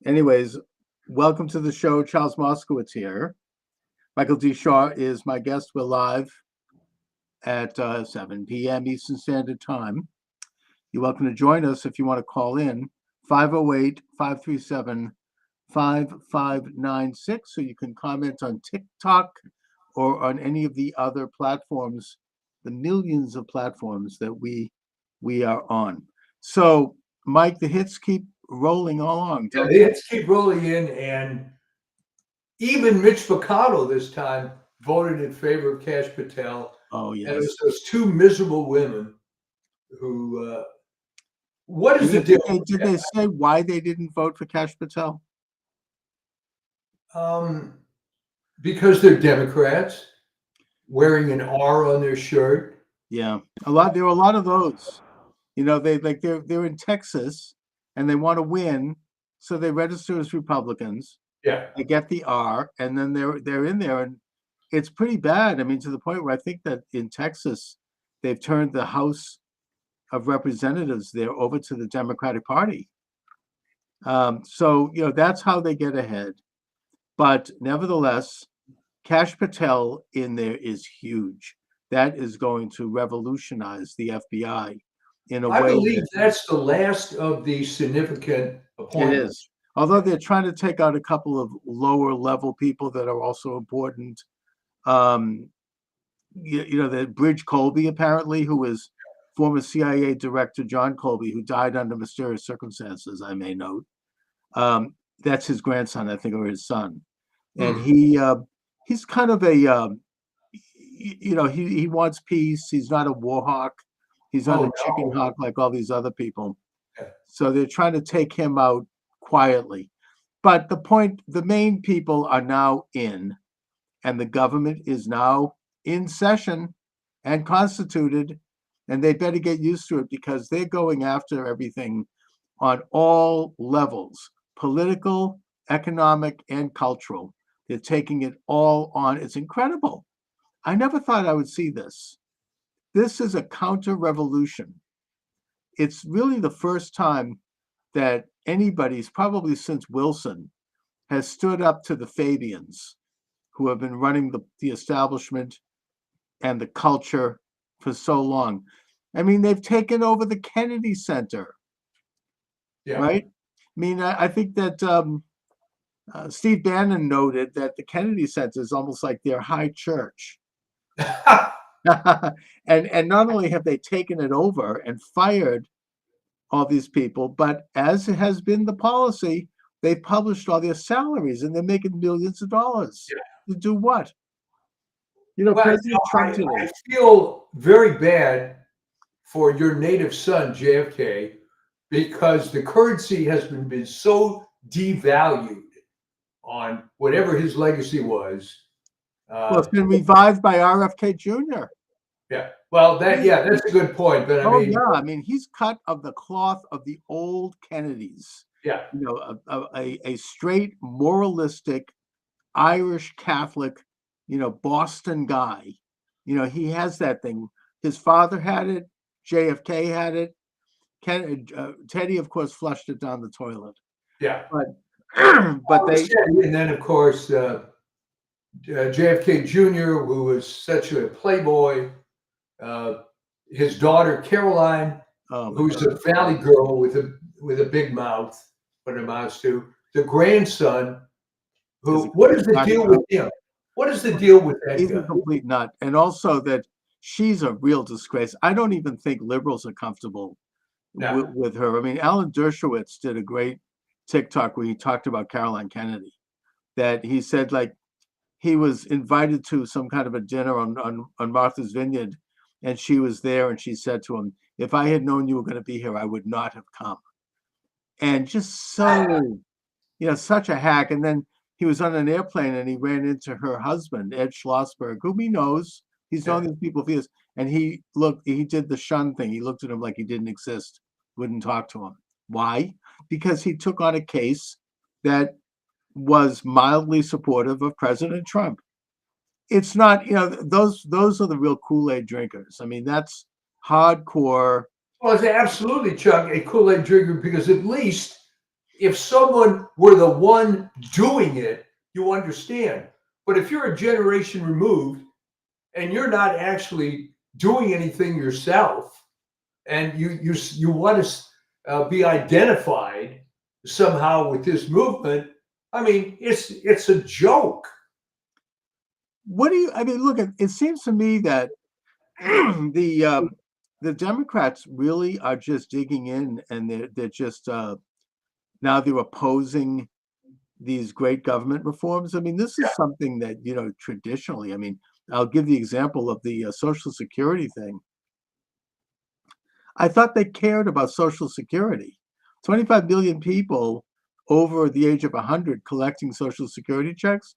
Anyways, welcome to the show. Charles Moscowitz here. Michael D. Shaw is my guest. We're live at 7 p.m. Eastern Standard Time. You're welcome to join us if you want to call in 508-537-5596, so you can comment on TikTok or on any of the other platforms, the millions of platforms that we are on. So, Mike, the hits keep rolling along. Yeah, the hits keep rolling in, and even Mitch McConnell this time voted in favor of Kash Patel. Oh, And it yes. was those two miserable women who. What is the deal? Did they say why they didn't vote for Kash Patel? Because they're Democrats, wearing an R on their shirt. Yeah, there were a lot of those. You know, they're in Texas and they want to win, so they register as Republicans. Yeah, They get the R, and then they're in there, and it's pretty bad. I mean, to the point where I think that in Texas, they've turned the House of Representatives there over to the Democratic Party. So that's how they get ahead. But nevertheless, Kash Patel in there is huge. That is going to revolutionize the FBI in a way. I believe that's the last of the significant appointments. It is. Although they're trying to take out a couple of lower level people that are also important. That Bridge Colby, apparently, who was former CIA Director John Colby, who died under mysterious circumstances, I may note. That's his grandson, I think, or his son. And he's kind of a, he wants peace. He's not a war hawk. He's not a chicken hawk like all these other people. So they're trying to take him out quietly. But the main people are now in, and the government is now in session and constituted, and they better get used to it because they're going after everything on all levels, political, economic, and cultural. They're taking it all on. It's incredible. I never thought I would see this. This is a counter-revolution. It's really the first time that anybody's, probably since Wilson, has stood up to the Fabians, who have been running the establishment and the culture for so long. I mean, they've taken over the Kennedy Center, right? I mean, I think that Steve Bannon noted that the Kennedy Center is almost like their high church. and not only have they taken it over and fired all these people, but as it has been the policy, they've published all their salaries and they're making millions of dollars. To do what? President Trump today. I feel very bad for your native son, JFK, because the currency has been so devalued on whatever his legacy was. Well, it's been revived by RFK Jr. Yeah, well, that's a good point. But I mean, he's cut of the cloth of the old Kennedys. Yeah, a straight moralistic Irish Catholic, Boston guy. He has that thing. His father had it. JFK had it. Teddy, of course, flushed it down the toilet. Yeah, but they. And then, of course, JFK Jr., who was such a playboy. His daughter Caroline, who's a valley girl with a big mouth, what it amounts to. The grandson, what is the deal with him? What is the deal with that? He's a complete nut, and also that she's a real disgrace. I don't even think liberals are comfortable with her. I mean, Alan Dershowitz did a great TikTok where he talked about Caroline Kennedy. That he said, like, he was invited to some kind of a dinner on Martha's Vineyard, and she was there, and she said to him, "If I had known you were going to be here, I would not have come." And just so, such a hack. And then he was on an airplane and he ran into her husband, Ed Schlossberg, whom he knows. He's known these people for years. And he did the shun thing. He looked at him like he didn't exist, wouldn't talk to him. Why? Because he took on a case that was mildly supportive of President Trump. It's not, those are the real Kool-Aid drinkers. I mean, that's hardcore. Well, it's absolutely, Chuck, a Kool-Aid drinker, because at least if someone were the one doing it, you understand. But if you're a generation removed and you're not actually doing anything yourself, and you want to be identified somehow with this movement, I mean, it's a joke. What do you? I mean, look, it seems to me that the Democrats really are just digging in, and they're just now they're opposing these great government reforms. I mean, this is something that, traditionally, I mean, I'll give the example of the Social Security thing. I thought they cared about Social Security. 25 million people over the age of 100 collecting Social Security checks.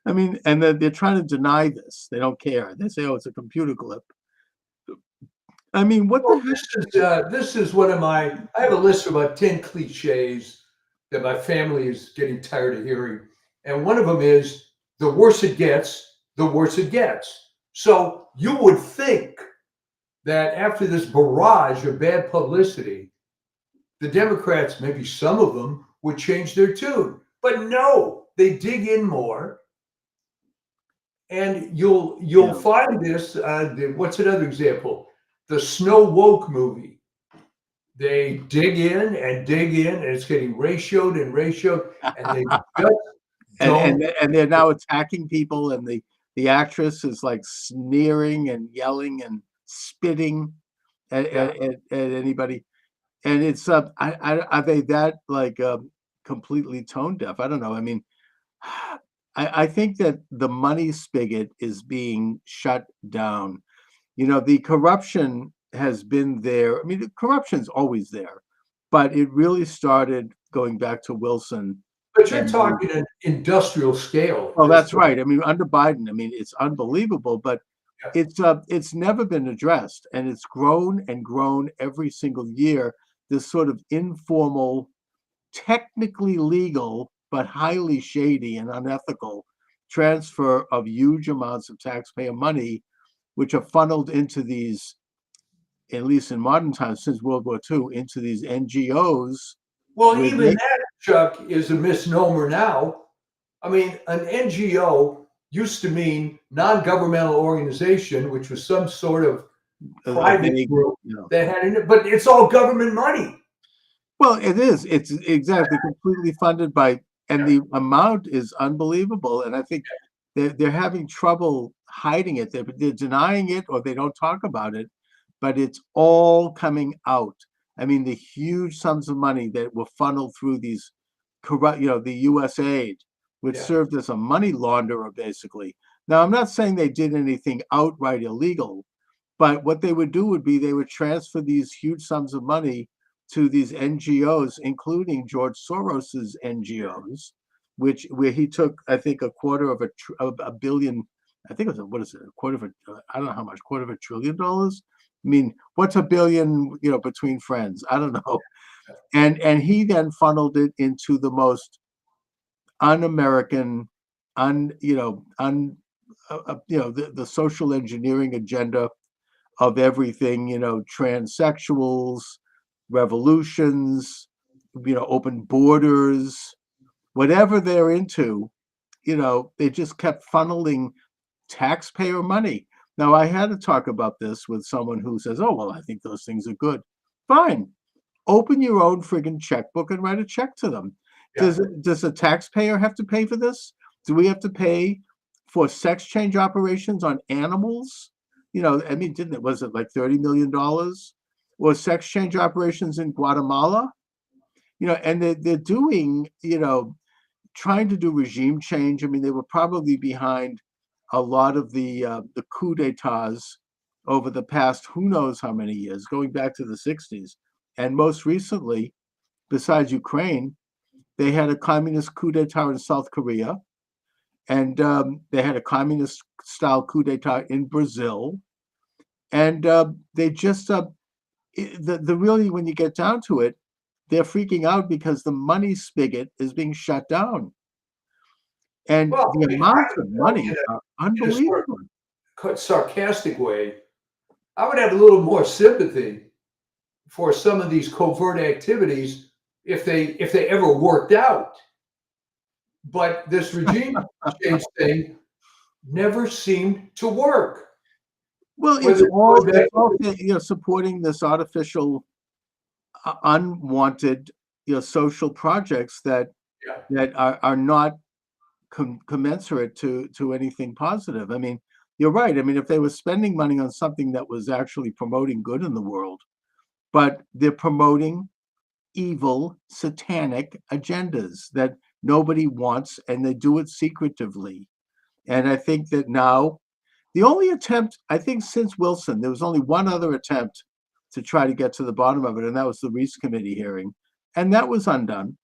I mean, and they're trying to deny this. They don't care. They say, oh, it's a computer glitch. I mean, what the heck? This is one of my. I have a list of about 10 cliches that my family is getting tired of hearing, and one of them is the worse it gets, the worse it gets. So you would think that after this barrage of bad publicity, the Democrats, maybe some of them, would change their tune, but no, they dig in more. And you'll find this. What's another example? The Snow Woke movie. They dig in, and it's getting ratioed and ratioed, and they just and they're now attacking people, and the actress is like sneering and yelling and spitting at anybody, and it's are they that like completely tone deaf? I don't know. I mean, I think that the money spigot is being shut down. The corruption has been there. I mean, the corruption's always there, but it really started going back to Wilson. But you're talking an industrial scale. Oh, that's right. I mean, under Biden, I mean, it's unbelievable, but it's never been addressed, and it's grown and grown every single year. This sort of informal, technically legal, but highly shady and unethical transfer of huge amounts of taxpayer money, which are funneled into these, at least in modern times, since World War II, into these NGOs. Well, even that, Chuck, is a misnomer now. I mean, an NGO used to mean non-governmental organization, which was some sort of private group that had in it, but it's all government money. Well, it is. It's exactly completely funded by, and the amount is unbelievable. And I think they're having trouble hiding it. They're denying it, or they don't talk about it, but it's all coming out. I mean, the huge sums of money that were funneled through these corrupt, the U.S. aid, which served as a money launderer, basically. Now, I'm not saying they did anything outright illegal, but what they would do would be they would transfer these huge sums of money to these NGOs, including George Soros's NGOs, where he took, I think, a quarter of a billion. I think it was what is it? I don't know how much. $250 billion. I mean, what's a billion? Between friends, I don't know. And he then funneled it into the most un-American, the social engineering agenda of everything. Transsexuals, revolutions, open borders, whatever they're into. They just kept funneling taxpayer money. Now, I had to talk about this with someone who says, oh, well, I think those things are good. Fine. Open your own friggin' checkbook and write a check to them. Does a taxpayer have to pay for this? Do we have to pay for sex change operations on animals? I mean, was it like $30 million? Or sex change operations in Guatemala? And they're doing, trying to do regime change. I mean, they were probably behind a lot of the coup d'etats over the past who knows how many years, going back to the 60s. And most recently, besides Ukraine, they had a communist coup d'etat in South Korea, and they had a communist-style coup d'etat in Brazil. And they just, really, when you get down to it, they're freaking out because the money spigot is being shut down. And the amount of money are unbelievable. In a sarcastic way, I would have a little more sympathy for some of these covert activities if they ever worked out. But this regime change thing never seemed to work. Well, Whether it's all supporting this artificial, unwanted, social projects that yeah, are not commensurate to anything positive. I mean, you're right. I mean, if they were spending money on something that was actually promoting good in the world, but they're promoting evil, satanic agendas that nobody wants, and they do it secretively. And I think that now, the only attempt, I think, since Wilson, there was only one other attempt to try to get to the bottom of it, and that was the Reese Committee hearing, and that was undone.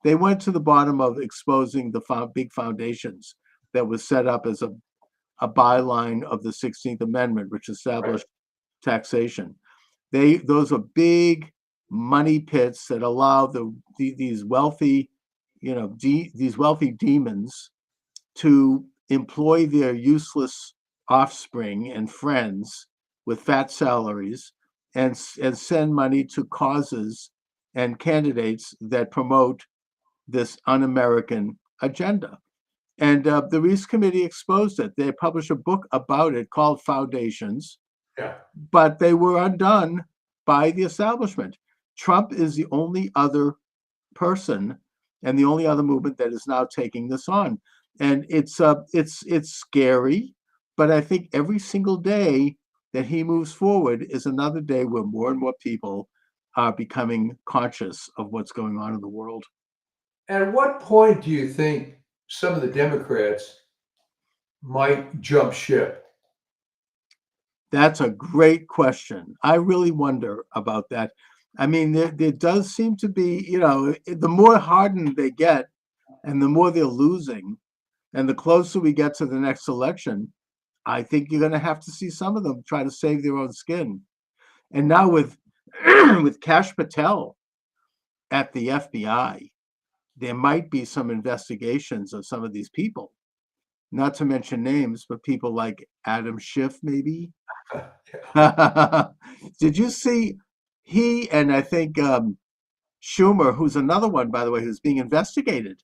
They went to the bottom of exposing the big foundations that was set up as a byline of the 16th Amendment, which established taxation. Those are big money pits that allow these wealthy, these wealthy demons to employ their useless offspring and friends with fat salaries and send money to causes and candidates that promote this un-American agenda. And the Reese Committee exposed it. They published a book about it called Foundations, yeah. but they were undone by the establishment. Trump is the only other person and the only other movement that is now taking this on. And it's scary, but I think every single day that he moves forward is another day where more and more people are becoming conscious of what's going on in the world. At what point do you think some of the Democrats might jump ship? That's a great question. I really wonder about that. I mean, there does seem to be, the more hardened they get and the more they're losing, and the closer we get to the next election, I think you're going to have to see some of them try to save their own skin. And now with with Kash Patel at the FBI, there might be some investigations of some of these people, not to mention names, but people like Adam Schiff, maybe. Did you see he and I think Schumer, who's another one, by the way, who's being investigated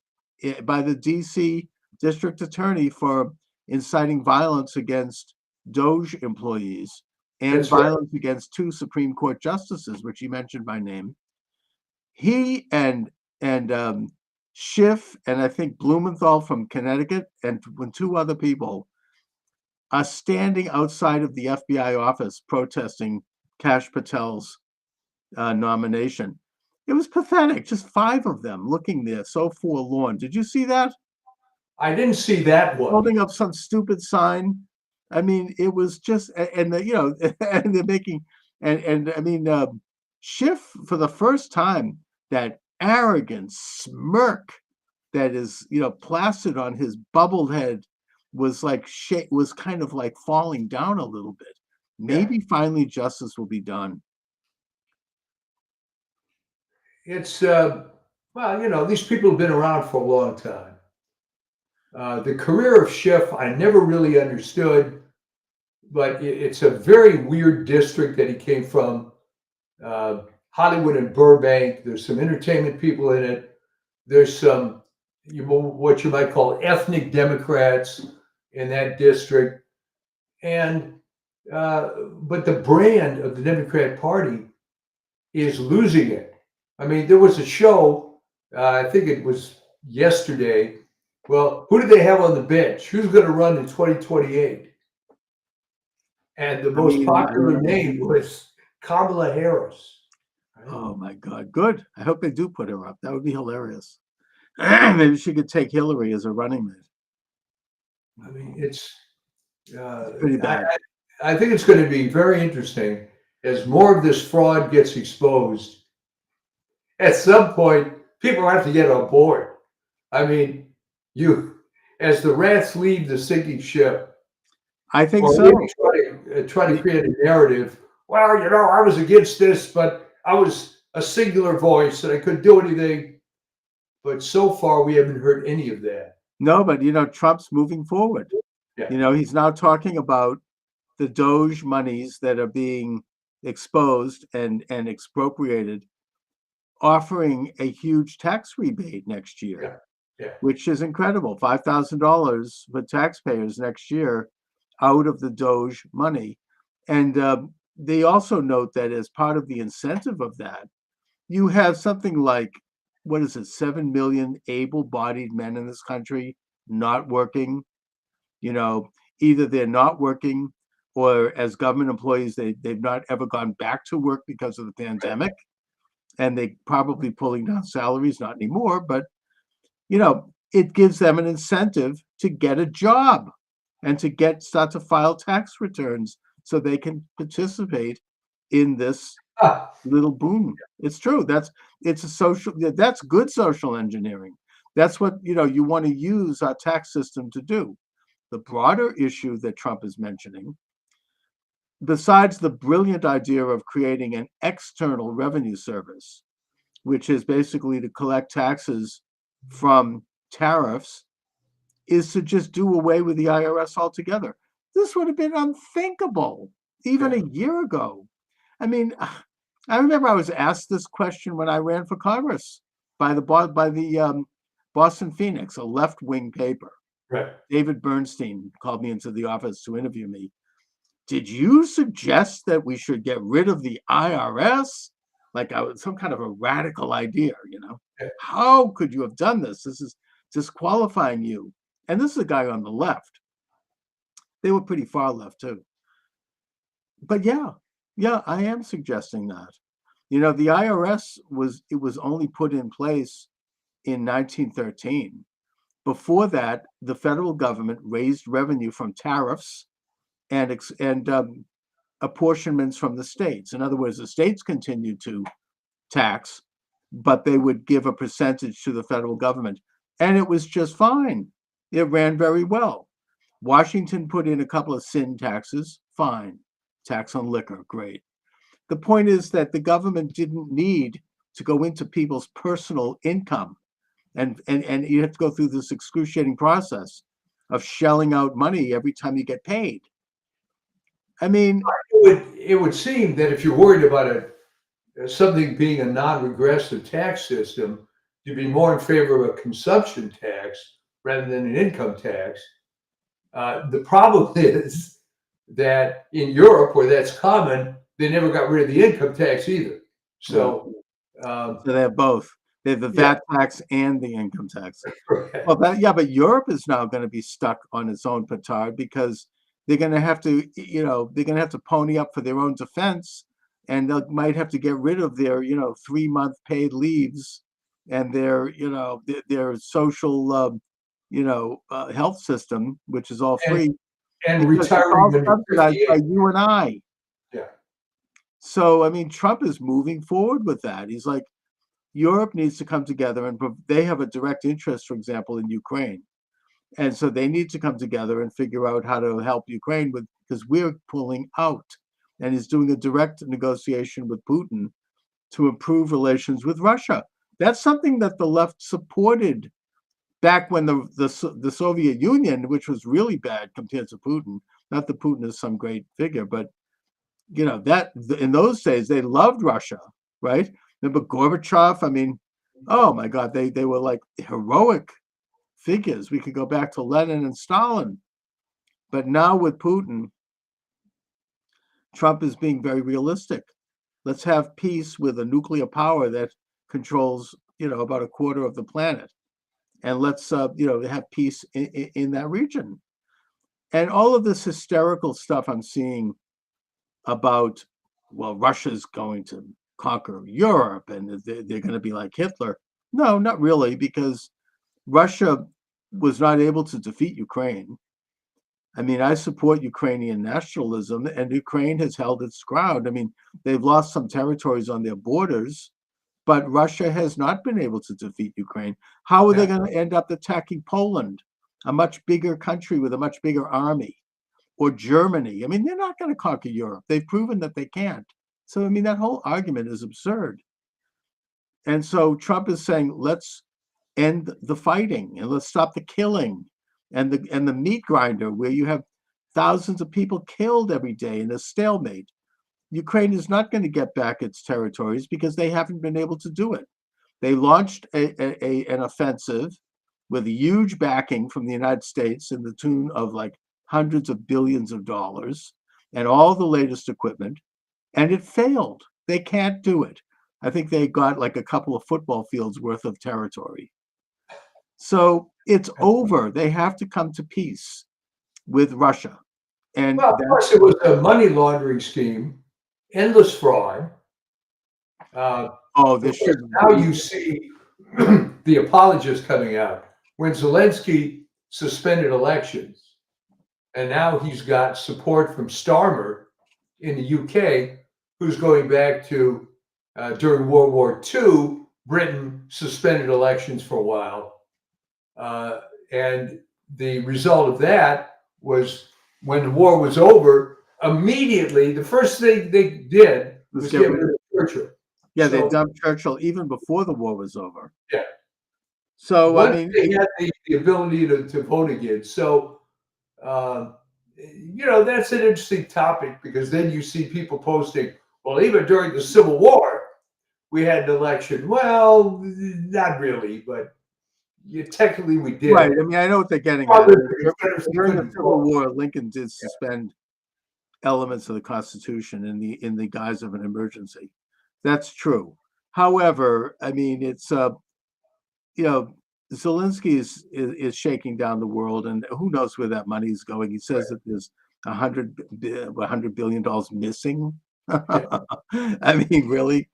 by the DC district attorney for inciting violence against Doge employees and That's right. violence against two Supreme Court justices, which he mentioned by name. He and Schiff and I think Blumenthal from Connecticut and two other people are standing outside of the FBI office protesting Kash Patel's nomination. It was pathetic. Just five of them looking there, so forlorn. Did you see that? I didn't see that one. Holding up some stupid sign. I mean, it was just, and and they're making, and I mean, Schiff for the first time, that arrogant smirk that is, plastered on his bubbled head was was kind of like falling down a little bit. Maybe finally justice will be done. It's well, these people have been around for a long time. The career of Schiff, I never really understood, but it's a very weird district that he came from. Hollywood and Burbank. There's some entertainment people in it. There's some what you might call ethnic Democrats in that district, and but the brand of the Democrat Party is losing it. I mean, there was a show, I think it was yesterday. Well, who did they have on the bench? Who's going to run in 2028? And the most popular name was Kamala Harris. Right? Oh my God, good. I hope they do put her up. That would be hilarious. Maybe she could take Hillary as a running mate. I mean, it's pretty bad. I think it's going to be very interesting as more of this fraud gets exposed. At some point, people have to get on board. I mean, as the rats leave the sinking ship. I think so. Try to create a narrative. Well, I was against this, but I was a singular voice and I couldn't do anything. But so far, we haven't heard any of that. No, but Trump's moving forward. Yeah. He's now talking about the Doge monies that are being exposed and expropriated offering a huge tax rebate next year, Yeah. Yeah. which is incredible. $5,000 for taxpayers next year out of the Doge money. And they also note that as part of the incentive of that, you have something like, what is it, 7 million able-bodied men in this country not working. Either they're not working, or as government employees, they've not ever gone back to work because of the pandemic, and they probably pulling down salaries, not anymore, but it gives them an incentive to get a job and to start to file tax returns so they can participate in this Ah, little boom. It's true. That's good social engineering. That's what you want to use our tax system to do. The broader issue that Trump is mentioning, besides the brilliant idea of creating an external revenue service, which is basically to collect taxes from tariffs, is to just do away with the IRS altogether. This would have been unthinkable even yeah. a year ago. I mean, I remember I was asked this question when I ran for Congress by the Boston Phoenix, a left-wing paper. Right. David Bernstein called me into the office to interview me. Did you suggest that we should get rid of the IRS? Like I was some kind of a radical idea. Yeah. How could you have done this? This is disqualifying you. And this is a guy on the left. They were pretty far left too. But yeah, I am suggesting that. The IRS was only put in place in 1913. Before that, the federal government raised revenue from tariffs and apportionments from the states. In other words, the states continued to tax, but they would give a percentage to the federal government, and it was just fine. It ran very well. Washington put in a couple of sin taxes, fine. Tax on liquor, great. The point is that the government didn't need to go into people's personal income, and you have to go through this excruciating process of shelling out money every time you get paid. I mean, It would seem that if you're worried about something being a non-regressive tax system, you'd be more in favor of a consumption tax rather than an income tax. The problem is that in Europe, where that's common, they never got rid of the income tax either. So they have both. They have the VAT tax and the income tax. Well, but Europe is now going to be stuck on its own petard because they're going to have to pony up for their own defense, and they might have to get rid of their 3-month paid leaves and their social health system, which is all free, and because it's all retiring subsidized by you and I. Yeah. So I mean, Trump is moving forward with that. He's like, Europe needs to come together, and they have a direct interest, for example, in Ukraine. And so they need to come together and figure out how to help Ukraine because we're pulling out. And he's doing a direct negotiation with Putin to improve relations with Russia. That's something that the left supported back when the Soviet Union, which was really bad compared to Putin. Not that Putin is some great figure, but that in those days they loved Russia, right? Remember Gorbachev? I mean, oh my God, they were like heroic figures. We could go back to Lenin and Stalin. But now with Putin, Trump is being very realistic. Let's have peace with a nuclear power that controls, about a quarter of the planet. And let's, have peace in that region. And all of this hysterical stuff I'm seeing about, well, Russia's going to conquer Europe and they're going to be like Hitler. No, not really, because Russia was not able to defeat Ukraine. I mean, I support Ukrainian nationalism, and Ukraine has held its ground. I mean, they've lost some territories on their borders, but Russia has not been able to defeat Ukraine. How are they going to end up attacking Poland, a much bigger country with a much bigger army, or Germany? I mean, they're not going to conquer Europe. They've proven that they can't. So, I mean, that whole argument is absurd. And so Trump is saying, let's end the fighting and let's stop the killing and the meat grinder, where you have thousands of people killed every day in a stalemate. Ukraine is not going to get back its territories because they haven't been able to do it. They launched an offensive with a huge backing from the United States in the tune of like hundreds of billions of dollars and all the latest equipment, and it failed. They can't do it. I think they got like a couple of football fields worth of territory. So it's over. They have to come to peace with Russia. And well, of course, it was a money laundering scheme, endless fraud. this should now you see the apologists coming out when Zelensky suspended elections, and now he's got support from Starmer in the UK, who's going back to during World War II, Britain suspended elections for a while, and the result of that was when the war was over, immediately the first thing they did was get rid of Churchill. Yeah, they dumped Churchill even before the war was over. Yeah. So once I mean, they had the ability to vote again. So that's an interesting topic, because then you see people posting, well, even during the Civil War, we had an election. Well, not really, but technically we did. Right. I mean, I know what they're getting at. During the Civil War, Lincoln did suspend elements of the Constitution in the guise of an emergency. That's true. However, I mean, it's Zelensky is shaking down the world, and who knows where that money is going. He says that there's $100 billion missing. I mean, really.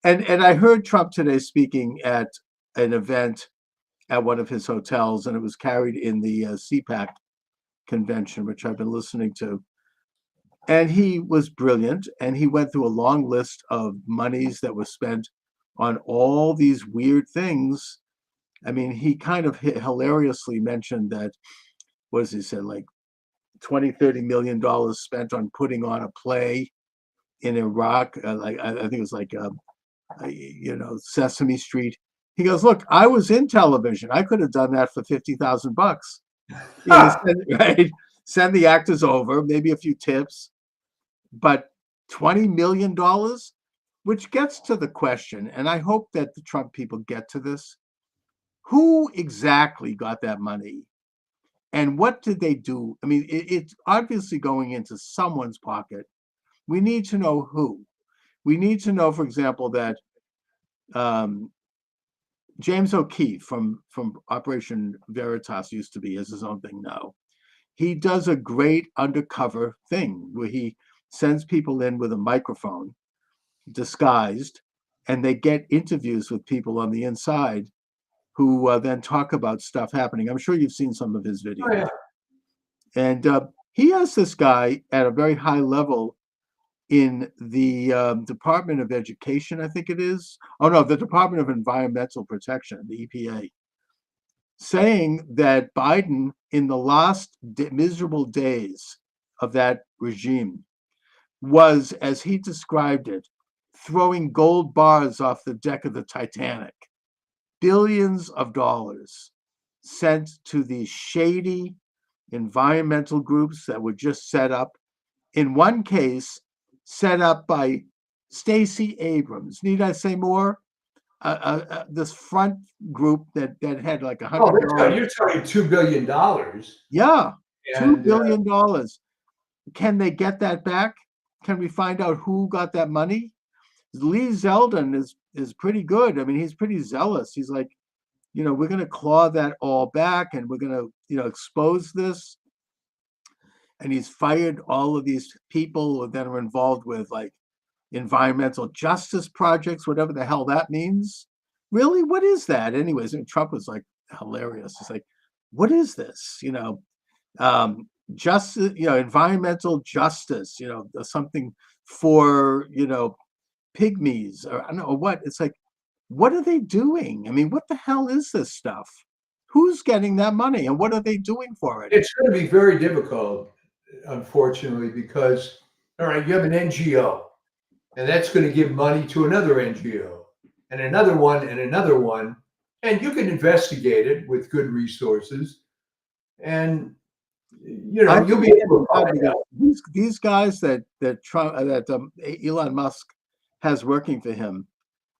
And I heard Trump today speaking at an event at one of his hotels, and it was carried in the CPAC convention, which I've been listening to. And he was brilliant, and he went through a long list of monies that were spent on all these weird things. I mean, he kind of hilariously mentioned that, what does he say, like $20-30 million spent on putting on a play in Iraq. Like I think it was like Sesame Street. He goes, look, I was in television. I could have done that for $50,000. Right? Send the actors over, maybe a few tips, but $20 million, which gets to the question, and I hope that the Trump people get to this. Who exactly got that money? And what did they do? I mean, it's obviously going into someone's pocket. We need to know who. We need to know, for example, that James O'Keefe from Operation Veritas used to be, has his own thing now. He does a great undercover thing where he sends people in with a microphone, disguised, and they get interviews with people on the inside who then talk about stuff happening. I'm sure you've seen some of his videos. Oh, yeah. And he has this guy at a very high level in the Department of Education, I think it is. Oh, no, the Department of Environmental Protection, the EPA, saying that Biden, in the last miserable days of that regime, was, as he described it, throwing gold bars off the deck of the Titanic. Billions of dollars sent to these shady environmental groups that were just set up. In one case, set up by Stacey Abrams. Need I say more? This front group that had like $100. Oh, you're talking $2 billion. Yeah, $2 billion. Can they get that back? Can we find out who got that money? Lee Zeldin is pretty good. I mean, he's pretty zealous. He's like, we're going to claw that all back, and we're going to, expose this. And he's fired all of these people that are involved with like environmental justice projects, whatever the hell that means. Really, what is that? Anyways, Trump was like hilarious. It's like, what is this? Justice, environmental justice, something for, pygmies, or I don't know what. It's like, what are they doing? I mean, what the hell is this stuff? Who's getting that money, and what are they doing for it? It's going to be very difficult, unfortunately, because, all right, you have an NGO, and that's going to give money to another NGO, and another one, and another one, and you can investigate it with good resources. And I you'll think be able to find out. these guys that Trump Elon Musk has working for him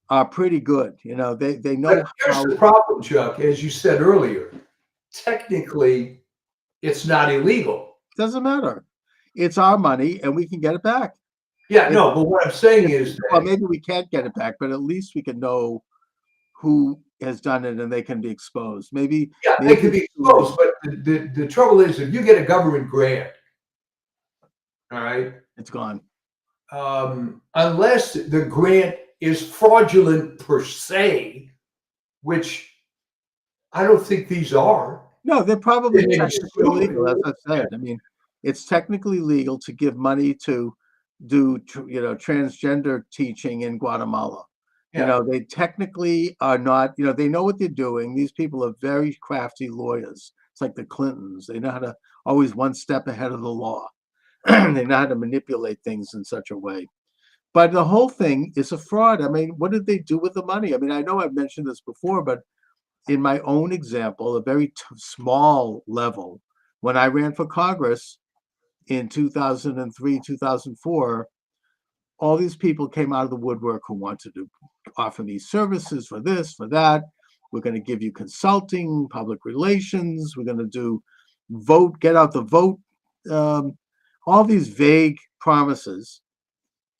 are pretty good. They But know here's how. the problem, Chuck. As you said earlier, technically, it's not illegal. Doesn't matter. It's our money, and we can get it back. Yeah, It, no, but what I'm saying is well, that, maybe we can't get it back, but at least we can know who has done it, and they can be exposed. Maybe yeah, they maybe could be exposed, but the trouble is if you get a government grant, all right, it's gone. unless the grant is fraudulent per se, which I don't think these are. No, they're probably Maybe technically legal, as stupid. I said. I mean, it's technically legal to give money to do transgender teaching in Guatemala. Yeah, They technically are not. They know what they're doing. These people are very crafty lawyers. It's like the Clintons. They know how to always one step ahead of the law. They know how to manipulate things in such a way. But the whole thing is a fraud. I mean, what did they do with the money? I mean, I know I've mentioned this before, but in my own example, a very small level, when I ran for Congress in 2003, 2004, all these people came out of the woodwork who wanted to offer me services for this, for that. We're going to give you consulting, public relations. We're going to do vote, get out the vote, all these vague promises.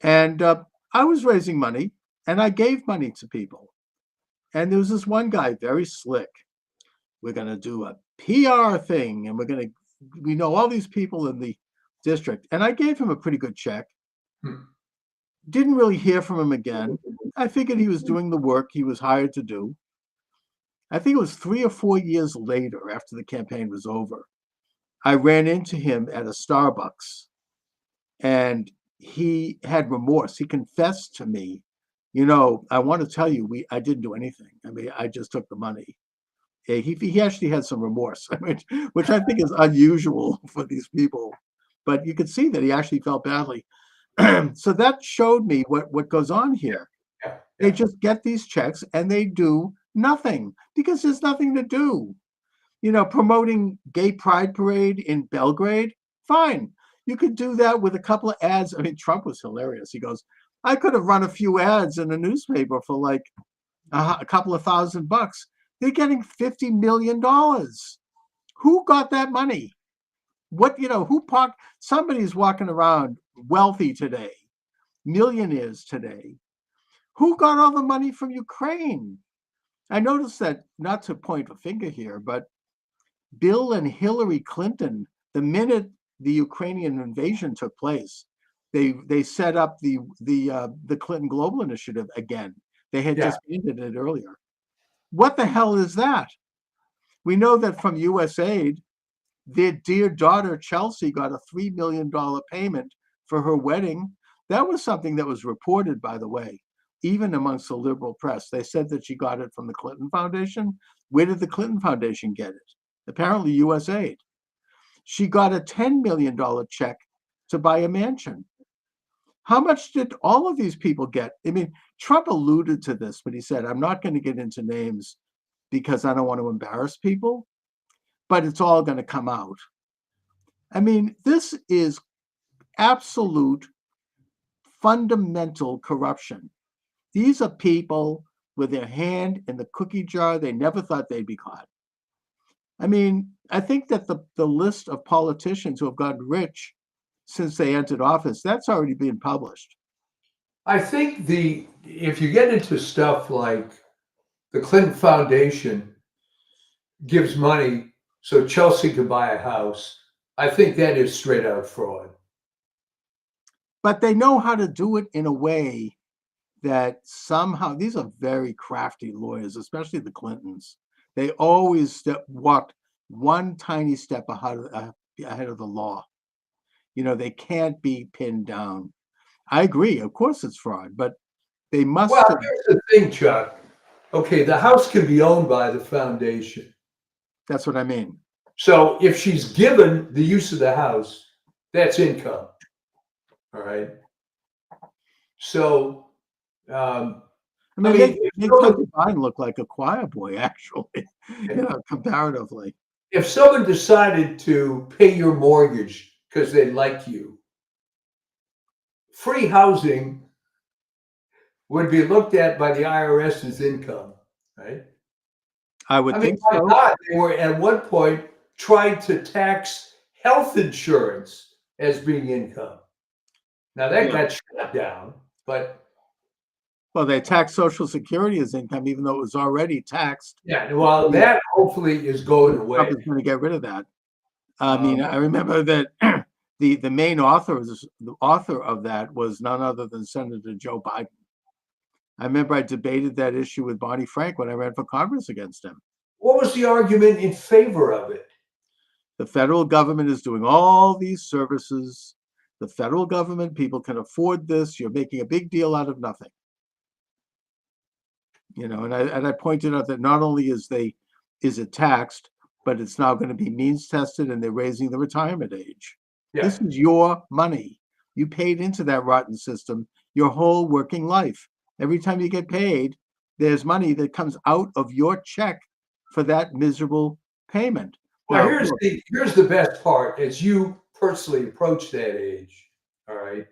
And I was raising money, and I gave money to people. And there was this one guy, very slick. We're going to do a PR thing, and we know all these people in the district. And I gave him a pretty good check. Didn't really hear from him again. I figured he was doing the work he was hired to do. I think it was 3 or 4 years later, after the campaign was over, I ran into him at a Starbucks, and he had remorse. He confessed to me, I want to tell you, I didn't do anything. I mean, I just took the money. He actually had some remorse, which I think is unusual for these people. But you could see that he actually felt badly. So that showed me what goes on here. yeah, They yeah. just get these checks and they do nothing because there's nothing to do. Promoting gay pride parade in Belgrade, fine. You could do that with a couple of ads. I mean, Trump was hilarious. He goes, I could have run a few ads in a newspaper for like a couple of $1,000. They're getting $50 million. Who got that money? Somebody's walking around wealthy today, millionaires today. Who got all the money from Ukraine? I noticed that, not to point a finger here, but Bill and Hillary Clinton, the minute the Ukrainian invasion took place, they set up the Clinton Global Initiative again. They had Yeah. disbanded it earlier. What the hell is that? We know that from USAID, their dear daughter Chelsea got a $3 million payment for her wedding. That was something that was reported, by the way, even amongst the liberal press. They said that she got it from the Clinton Foundation. Where did the Clinton Foundation get it? Apparently USAID. She got a $10 million check to buy a mansion. How much did all of these people get? I mean, Trump alluded to this, but he said, I'm not going to get into names because I don't want to embarrass people, but it's all going to come out. I mean, this is absolute fundamental corruption. These are people with their hand in the cookie jar. They never thought they'd be caught. I mean, I think that the list of politicians who have gotten rich since they entered office, that's already been published. I think if you get into stuff like the Clinton Foundation gives money so Chelsea could buy a house, I think that is straight out fraud. But they know how to do it in a way that somehow, these are very crafty lawyers, especially the Clintons. They always walked one tiny step ahead of the law. They can't be pinned down. I agree. Of course it's fraud, but they must. Well, here's the thing, Chuck. Okay, the house can be owned by the foundation. That's what I mean. So if she's given the use of the house, that's income. All right. So, I mean, it makes Hunter Biden look like a choir boy, actually, comparatively. if someone decided to pay your mortgage because they like you, free housing would be looked at by the IRS as income, right? I I would mean, think my so. God, they were at one point trying to tax health insurance as being income. Now that Yeah. got shut down, but Well, they tax Social Security as income, even though it was already taxed. yeah, well, that hopefully is going Trump away. is going to get rid of that. I mean, Um, I remember that the main author of that was none other than Senator Joe Biden. I remember I debated that issue with Barney Frank when I ran for Congress against him. what was the argument in favor of it? The federal government is doing all these services. The federal government, people can afford this. You're making a big deal out of nothing. And I pointed out that not only is it taxed, but it's now going to be means tested, and they're raising the retirement age. Yeah. This is your money. You paid into that rotten system your whole working life. Every time you get paid, there's money that comes out of your check for that miserable payment. Well, Now, here's the best part as you personally approach that age. All right.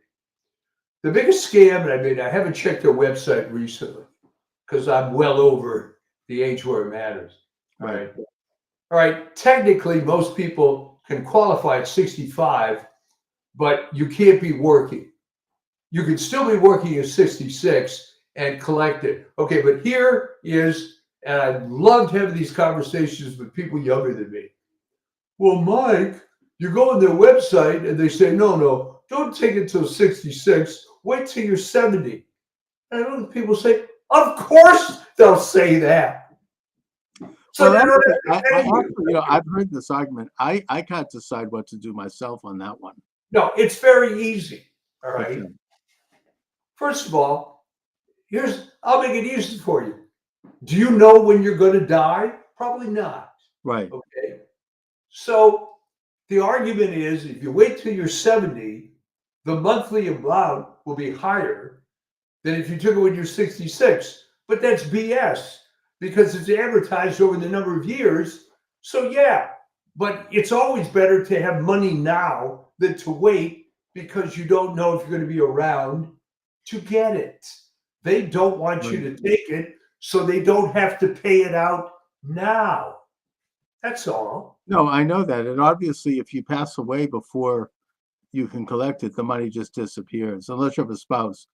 The biggest scam, and I mean, I haven't checked their website recently because I'm well over the age where it matters. All right. All right. Technically, most people can qualify at 65, but you can't be working. You can still be working at 66 and collect it. Okay, but here is, and I loved having these conversations with people younger than me. Well, Mike, you go on their website and they say, no, don't take it till 66. Wait till you're 70. And I know people say, of course they'll say that. So well, they don't I have to pay you. actually, I've heard this argument. I can't decide what to do myself on that one. No, it's very easy. All right. Okay. First of all, I'll make it easy for you. Do you know when you're going to die? Probably not. Right. Okay. So the argument is if you wait till you're 70, the monthly amount will be higher than if you took it when you're 66. But that's BS because it's advertised over the number of years. So, yeah, but it's always better to have money now than to wait because you don't know if you're going to be around to get it. They don't want you to take it, so they don't have to pay it out now. That's all. No, I know that. And obviously, if you pass away before you can collect it, the money just disappears, unless you have a spouse.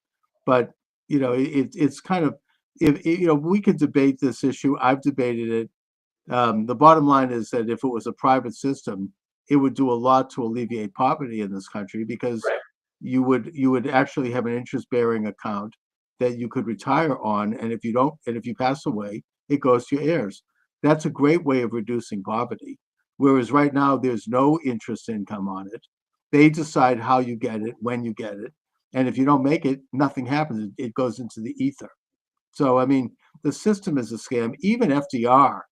But, it's kind of, we could debate this issue. I've debated it. The bottom line is that if it was a private system, it would do a lot to alleviate poverty in this country because Right. you would actually have an interest-bearing account that you could retire on, and if you pass away, it goes to your heirs. That's a great way of reducing poverty. Whereas right now, there's no interest income on it. They decide how you get it, when you get it, and if you don't make it, nothing happens. It goes into the ether. So, I mean, the system is a scam. Even FDR,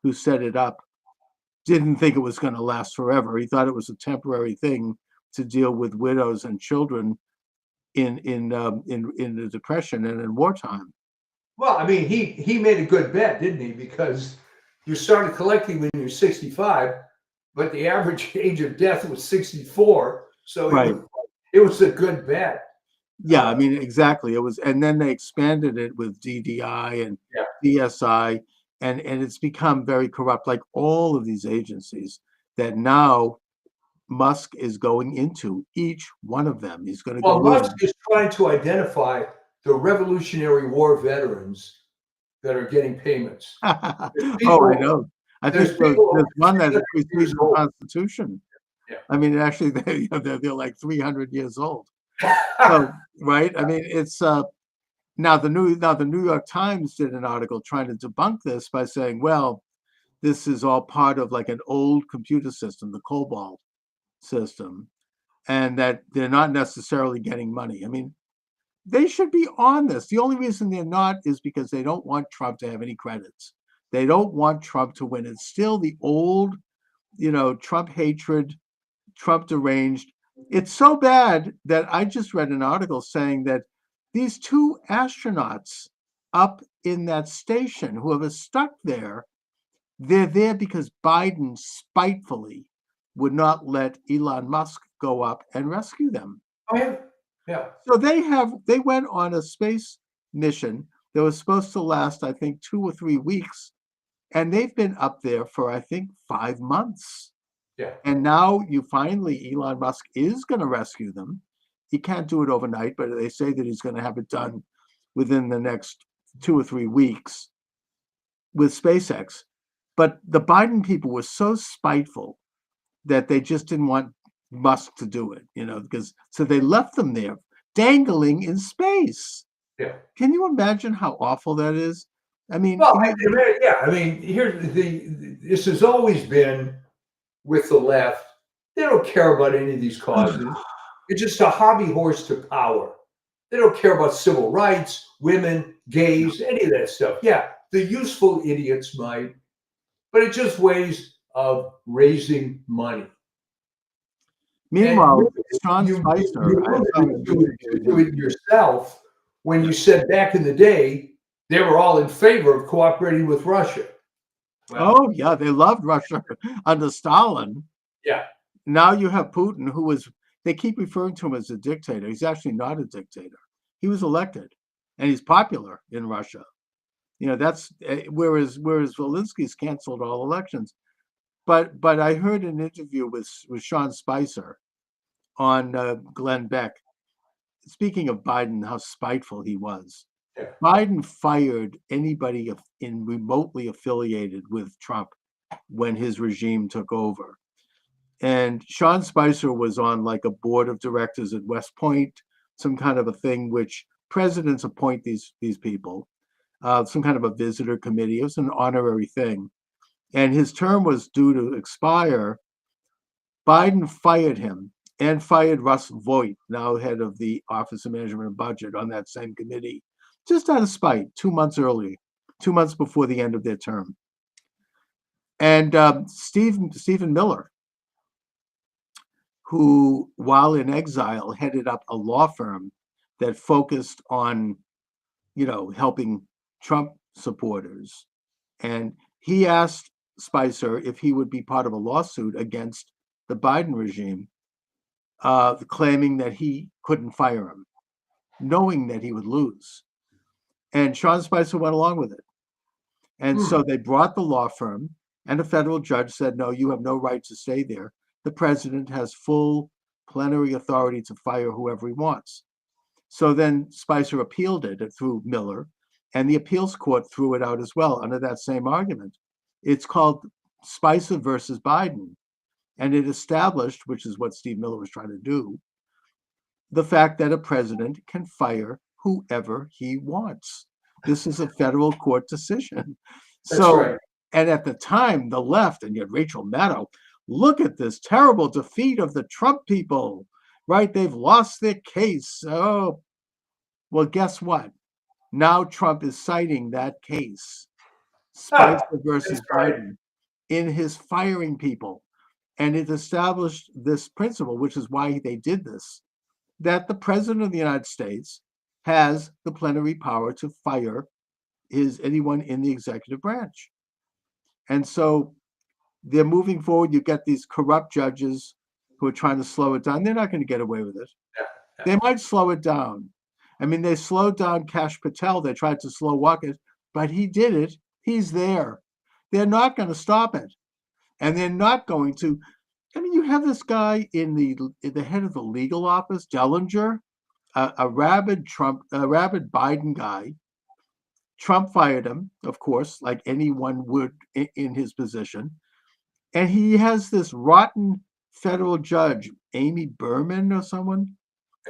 who set it up, didn't think it was going to last forever. He thought it was a temporary thing to deal with widows and children in the Depression and in wartime. Well, I mean, he made a good bet, didn't he? Because you started collecting when you're 65, but the average age of death was 64. So Right. it was a good bet. Yeah, I mean, exactly. It was, and then they expanded it with DDI and Yeah. DSI, and it's become very corrupt, like all of these agencies that now Musk is going into each one of them. He's going to Well, go in. Musk is trying to identify the Revolutionary War veterans that are getting payments. Oh, I know. I think there's one that precedes the Constitution. Yeah. I mean, actually, they're like 300 years old. So, right? I mean, it's now the New York Times did an article trying to debunk this by saying, well, this is all part of like an old computer system, the COBOL system, and that they're not necessarily getting money. I mean, they should be on this. The only reason they're not is because they don't want Trump to have any credits. They don't want Trump to win. It's still the old, Trump hatred, Trump deranged. It's so bad that I just read an article saying that these two astronauts up in that station, whoever stuck there, They're there because Biden spitefully would not let Elon Musk go up and rescue them. Oh, yeah. Yeah. So they went on a space mission that was supposed to last, I think, 2 or 3 weeks. And they've been up there for, I think, 5 months. Yeah. And now Elon Musk is going to rescue them. He can't do it overnight, but they say that he's going to have it done within the next 2 or 3 weeks with SpaceX. But the Biden people were so spiteful that they just didn't want Musk to do it, because so they left them there dangling in space. Yeah. Can you imagine how awful that is? I mean, well, yeah. I mean, this has always been with the left. They don't care about any of these causes. It's just a hobby horse to power. They don't care about civil rights, women, gays, any of that stuff. Yeah, the useful idiots might, but it's just ways of raising money. Meanwhile, Sean Spicer, you do it yourself when you said back in the day they were all in favor of cooperating with Russia. Well, oh yeah, they loved Russia under Stalin. Yeah. Now you have Putin, they keep referring to him as a dictator. He's actually not a dictator. He was elected, and he's popular in Russia. That's whereas Zelensky's canceled all elections. But I heard an interview with Sean Spicer on Glenn Beck, speaking of Biden, how spiteful he was. Yeah. Biden fired anybody remotely affiliated with Trump when his regime took over. And Sean Spicer was on like a board of directors at West Point, some kind of a thing which presidents appoint these people, some kind of a visitor committee. It was an honorary thing. And his term was due to expire. Biden fired him and fired Russ Voigt, now head of the Office of Management and Budget, on that same committee, just out of spite, 2 months early, 2 months before the end of their term. And Stephen Miller, who, while in exile, headed up a law firm that focused on, helping Trump supporters. And he asked Spicer if he would be part of a lawsuit against the Biden regime, claiming that he couldn't fire him, knowing that he would lose. And Sean Spicer went along with it. And so they brought the law firm, and a federal judge said, no, you have no right to stay there. The president has full plenary authority to fire whoever he wants. So then Spicer appealed it through Miller, and the appeals court threw it out as well under that same argument. It's called Spicer versus Biden. And it established, which is what Steve Miller was trying to do, the fact that a president can fire whoever he wants. This is a federal court decision. That's right. And at the time, the left, and yet Rachel Maddow, look at this terrible defeat of the Trump people, right? They've lost their case. Oh, well, guess what? Now Trump is citing that case, Spicer versus Biden, in his firing people. And it established this principle, which is why they did this, that the president of the United States has the plenary power to fire anyone in the executive branch. And so they're moving forward. You get these corrupt judges who are trying to slow it down. They're not going to get away with it. Yeah. They might slow it down. I mean, they slowed down Kash Patel. They tried to slow walk it, but he did it. He's there. They're not going to stop it. And they're not going to. I mean, you have this guy in the head of the legal office, Dellinger, a rabid Biden guy. Trump fired him, of course, like anyone would in his position. And he has this rotten federal judge, Amy Berman or someone,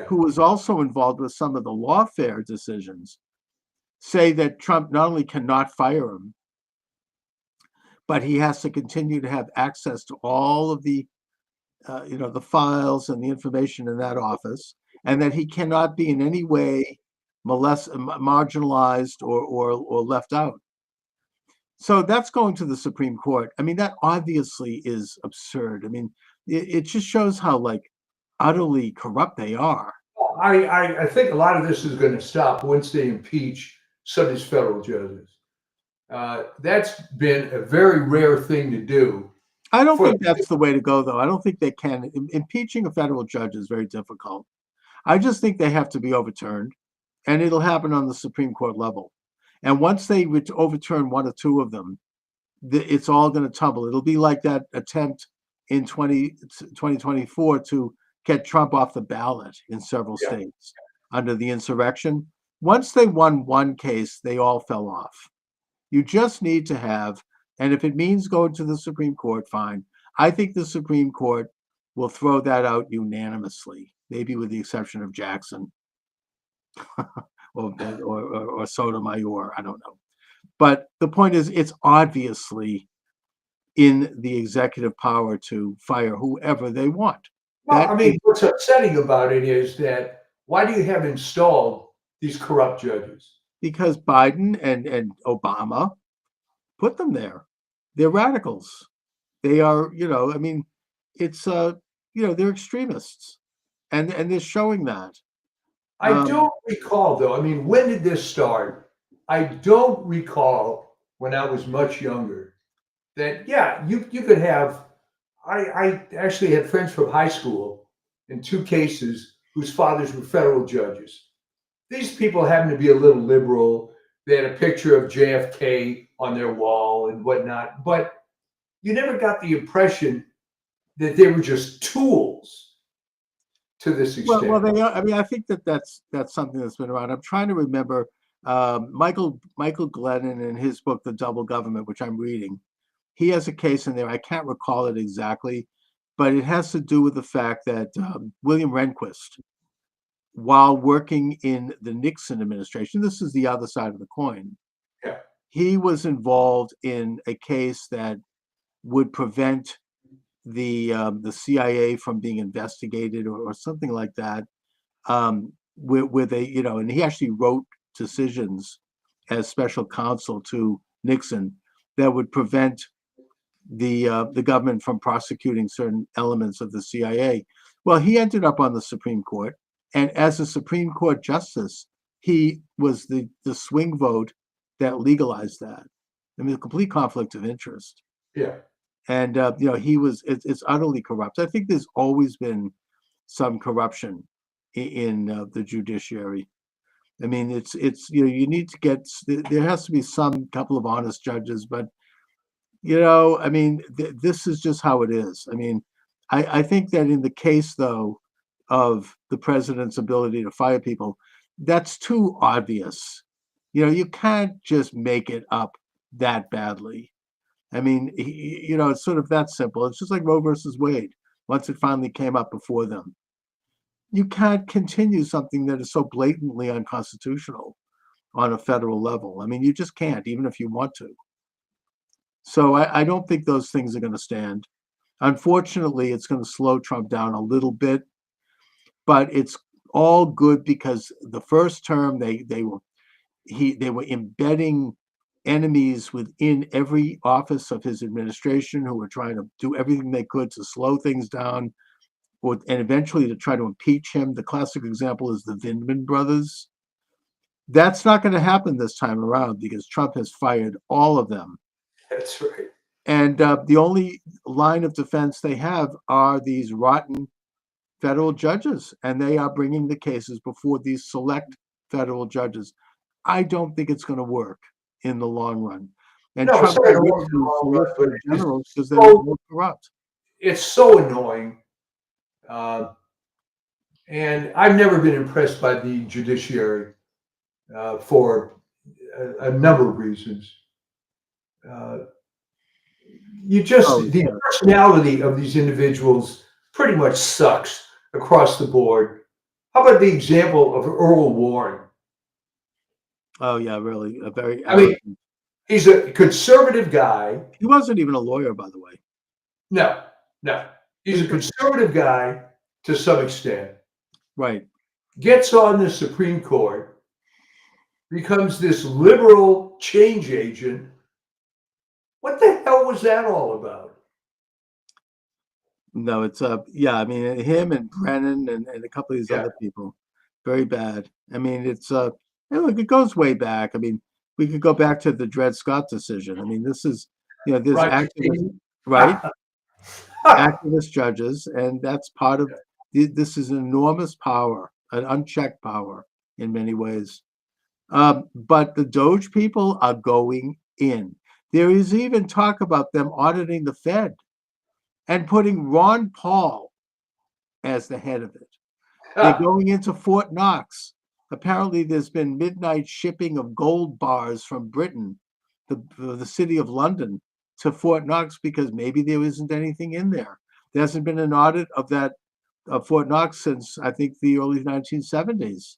who was also involved with some of the lawfare decisions, say that Trump not only cannot fire him, but he has to continue to have access to all of the, the files and the information in that office, and that he cannot be in any way marginalized or left out. So that's going to the Supreme Court. I mean, that obviously is absurd. I mean, it just shows how utterly corrupt they are. I think a lot of this is going to stop once they impeach some of these federal judges. That's been a very rare thing to do. I don't think that's the way to go, though. I don't think they can. Impeaching a federal judge is very difficult. I just think they have to be overturned, and it'll happen on the Supreme Court level. And once they overturn one or two of them, it's all going to tumble. It'll be like that attempt in 2024 to get Trump off the ballot in several states under the insurrection. Once they won one case, they all fell off. You just need to have, and if it means going to the Supreme Court, fine. I think the Supreme Court will throw that out unanimously, maybe with the exception of Jackson or Sotomayor. I don't know. But the point is, it's obviously in the executive power to fire whoever they want. Well, I mean, what's upsetting about it is that why do you have installed these corrupt judges? Because Biden and Obama put them there. They're radicals. They are, I mean, it's, they're extremists. And they're showing that. I don't recall, though. I mean, when did this start? I don't recall when I was much younger that, you could have. I actually had friends from high school in two cases whose fathers were federal judges. These people happened to be a little liberal. They had a picture of JFK on their wall and whatnot, but you never got the impression that they were just tools to this extent. Well, they are. I mean, I think that's something that's been around. I'm trying to remember Michael Glennon in his book, The Double Government, which I'm reading. He has a case in there. I can't recall it exactly, but it has to do with the fact that William Rehnquist, while working in the Nixon administration, this is the other side of the coin. Yeah. He was involved in a case that would prevent the CIA from being investigated or something like that, where they, and he actually wrote decisions as special counsel to Nixon that would prevent the government from prosecuting certain elements of the CIA. Well, he ended up on the Supreme Court, and as a Supreme Court justice, he was the swing vote that legalized that. I mean, a complete conflict of interest. Yeah. And he was. It's utterly corrupt. I think there's always been some corruption in the judiciary. I mean, it's you need to get. There has to be some couple of honest judges, but I mean, this is just how it is. I mean, I think that in the case though of the president's ability to fire people, that's too obvious. You can't just make it up that badly. I mean, it's sort of that simple. It's just like Roe versus Wade. Once it finally came up before them, you can't continue something that is so blatantly unconstitutional on a federal level. I mean, you just can't, even if you want to. So I don't think those things are going to stand. Unfortunately, it's going to slow Trump down a little bit, but it's all good because the first term they were embedding enemies within every office of his administration who were trying to do everything they could to slow things down and eventually to try to impeach him. The classic example is the Vindman brothers. That's not going to happen this time around because Trump has fired all of them. That's right. And the only line of defense they have are these rotten federal judges, and they are bringing the cases before these select federal judges. I don't think it's going to work in the long run. And no, Trump generals because they're more corrupt. It's so annoying. And I've never been impressed by the judiciary for a number of reasons. The personality of these individuals pretty much sucks across the board. How about the example of Earl Warren? Oh yeah, really, a very. I mean, he's a conservative guy. He wasn't even a lawyer, by the way. No, he's a conservative guy to some extent. Right. Gets on the Supreme Court, becomes this liberal change agent. What the hell was that all about? No, it's I mean, him and Brennan and a couple of these other people, very bad. I mean, it's look, it goes way back. I mean, we could go back to the Dred Scott decision. I mean, this is, this Right. activist, right? Activist judges, and that's part of this is an enormous power, an unchecked power in many ways. But the Doge people are going in. There is even talk about them auditing the Fed and putting Ron Paul as the head of it. They're going into Fort Knox. Apparently, there's been midnight shipping of gold bars from Britain, the city of London, to Fort Knox because maybe there isn't anything in there. There hasn't been an audit of that Fort Knox since I think the early 1970s.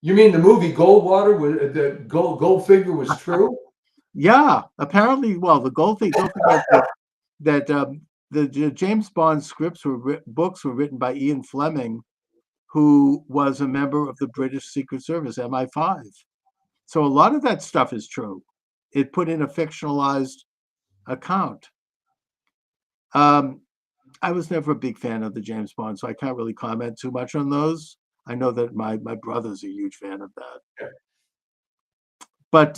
You mean the movie Goldwater was the Goldfinger was true? Yeah, apparently. Well, the Goldfinger. Don't forget that the James Bond books were written by Ian Fleming, who was a member of the British Secret Service, MI5. So a lot of that stuff is true. It put in a fictionalized account. I was never a big fan of the James Bond, so I can't really comment too much on those. I know that my brother's a huge fan of that. But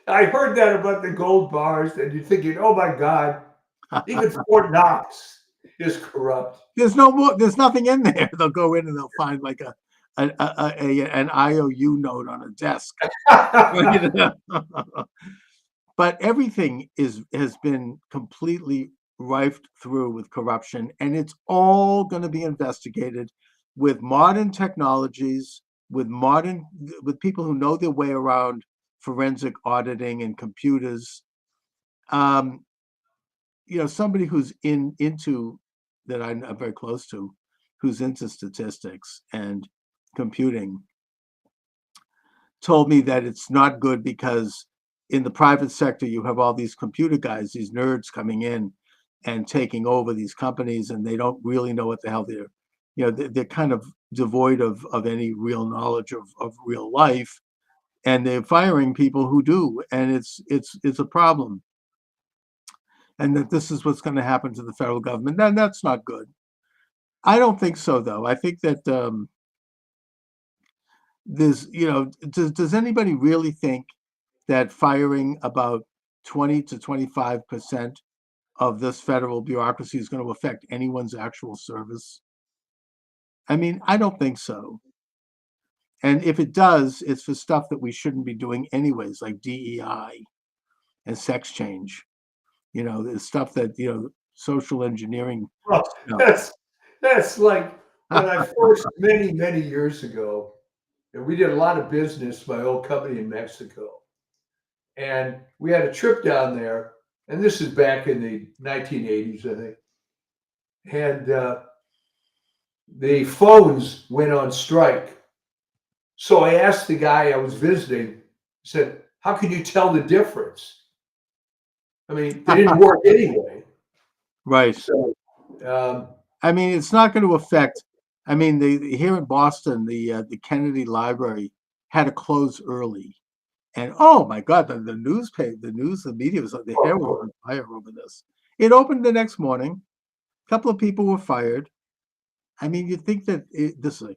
I heard that about the gold bars, and you're thinking, oh my God, even Fort Knox is corrupt. There's nothing in there. They'll go in and they'll find like an IOU note on a desk. But everything has been completely rifed through with corruption, and it's all going to be investigated with modern technologies, with people who know their way around forensic auditing and computers. Somebody who's into that I'm very close to, who's into statistics and computing, told me that it's not good because in the private sector, you have all these computer guys, these nerds coming in and taking over these companies, and they don't really know what the hell they're kind of devoid of any real knowledge of real life, and they're firing people who do, and it's a problem. And that this is what's going to happen to the federal government. Then that's not good. I don't think so, though. I think that there's, does anybody really think that firing about 20 to 25% of this federal bureaucracy is going to affect anyone's actual service? I mean, I don't think so. And if it does, it's for stuff that we shouldn't be doing anyways, like DEI and sex change. The stuff that, social engineering. Well, that's like when I first, many years ago, and we did a lot of business, my old company in Mexico. And we had a trip down there, and this is back in the 1980s, I think. And the phones went on strike. So I asked the guy I was visiting, I said, how can you tell the difference? I mean, they didn't work anyway. Right. So, I mean, it's not going to affect. I mean, here in Boston, the Kennedy Library had to close early, and oh my God, the media was like the hair was on fire over this. It opened the next morning. A couple of people were fired. I mean, you'd think that the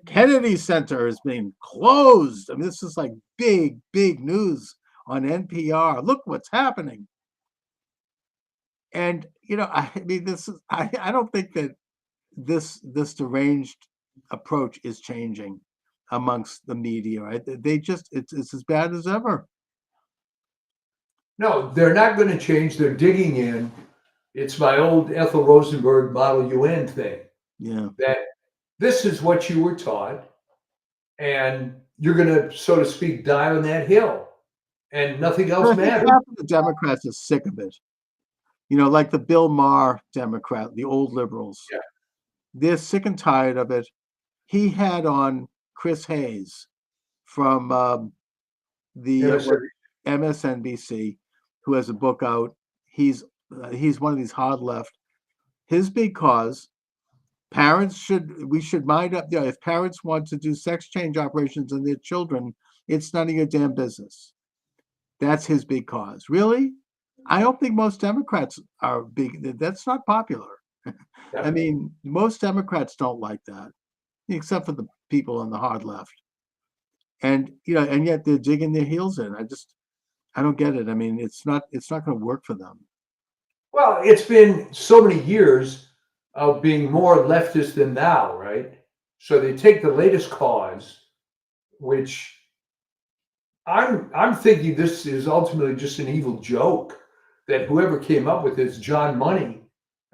Kennedy Center is being closed. I mean, this is like big news on NPR. Look what's happening. And I mean, I don't think that this deranged approach is changing amongst the media. Right? It's as bad as ever. No, they're not going to change. They're digging in. It's my old Ethel Rosenberg Model UN thing. Yeah. That this is what you were taught, and you're going to, so to speak, die on that hill, and nothing else matters. Half of the Democrats are sick of it. Like the Bill Maher Democrat, the old liberals. Yeah. They're sick and tired of it. He had on Chris Hayes from the MSNBC, who has a book out. He's one of these hard left. His big cause: we should mind up. If parents want to do sex change operations on their children, it's none of your damn business. That's his big cause. Really? I don't think most Democrats are big. That's not popular. Yeah. I mean, most Democrats don't like that, except for the people on the hard left. And and yet they're digging their heels in. I don't get it. I mean, it's not going to work for them. Well, it's been so many years of being more leftist than now, right? So they take the latest cause, which I'm thinking this is ultimately just an evil joke that whoever came up with this John Money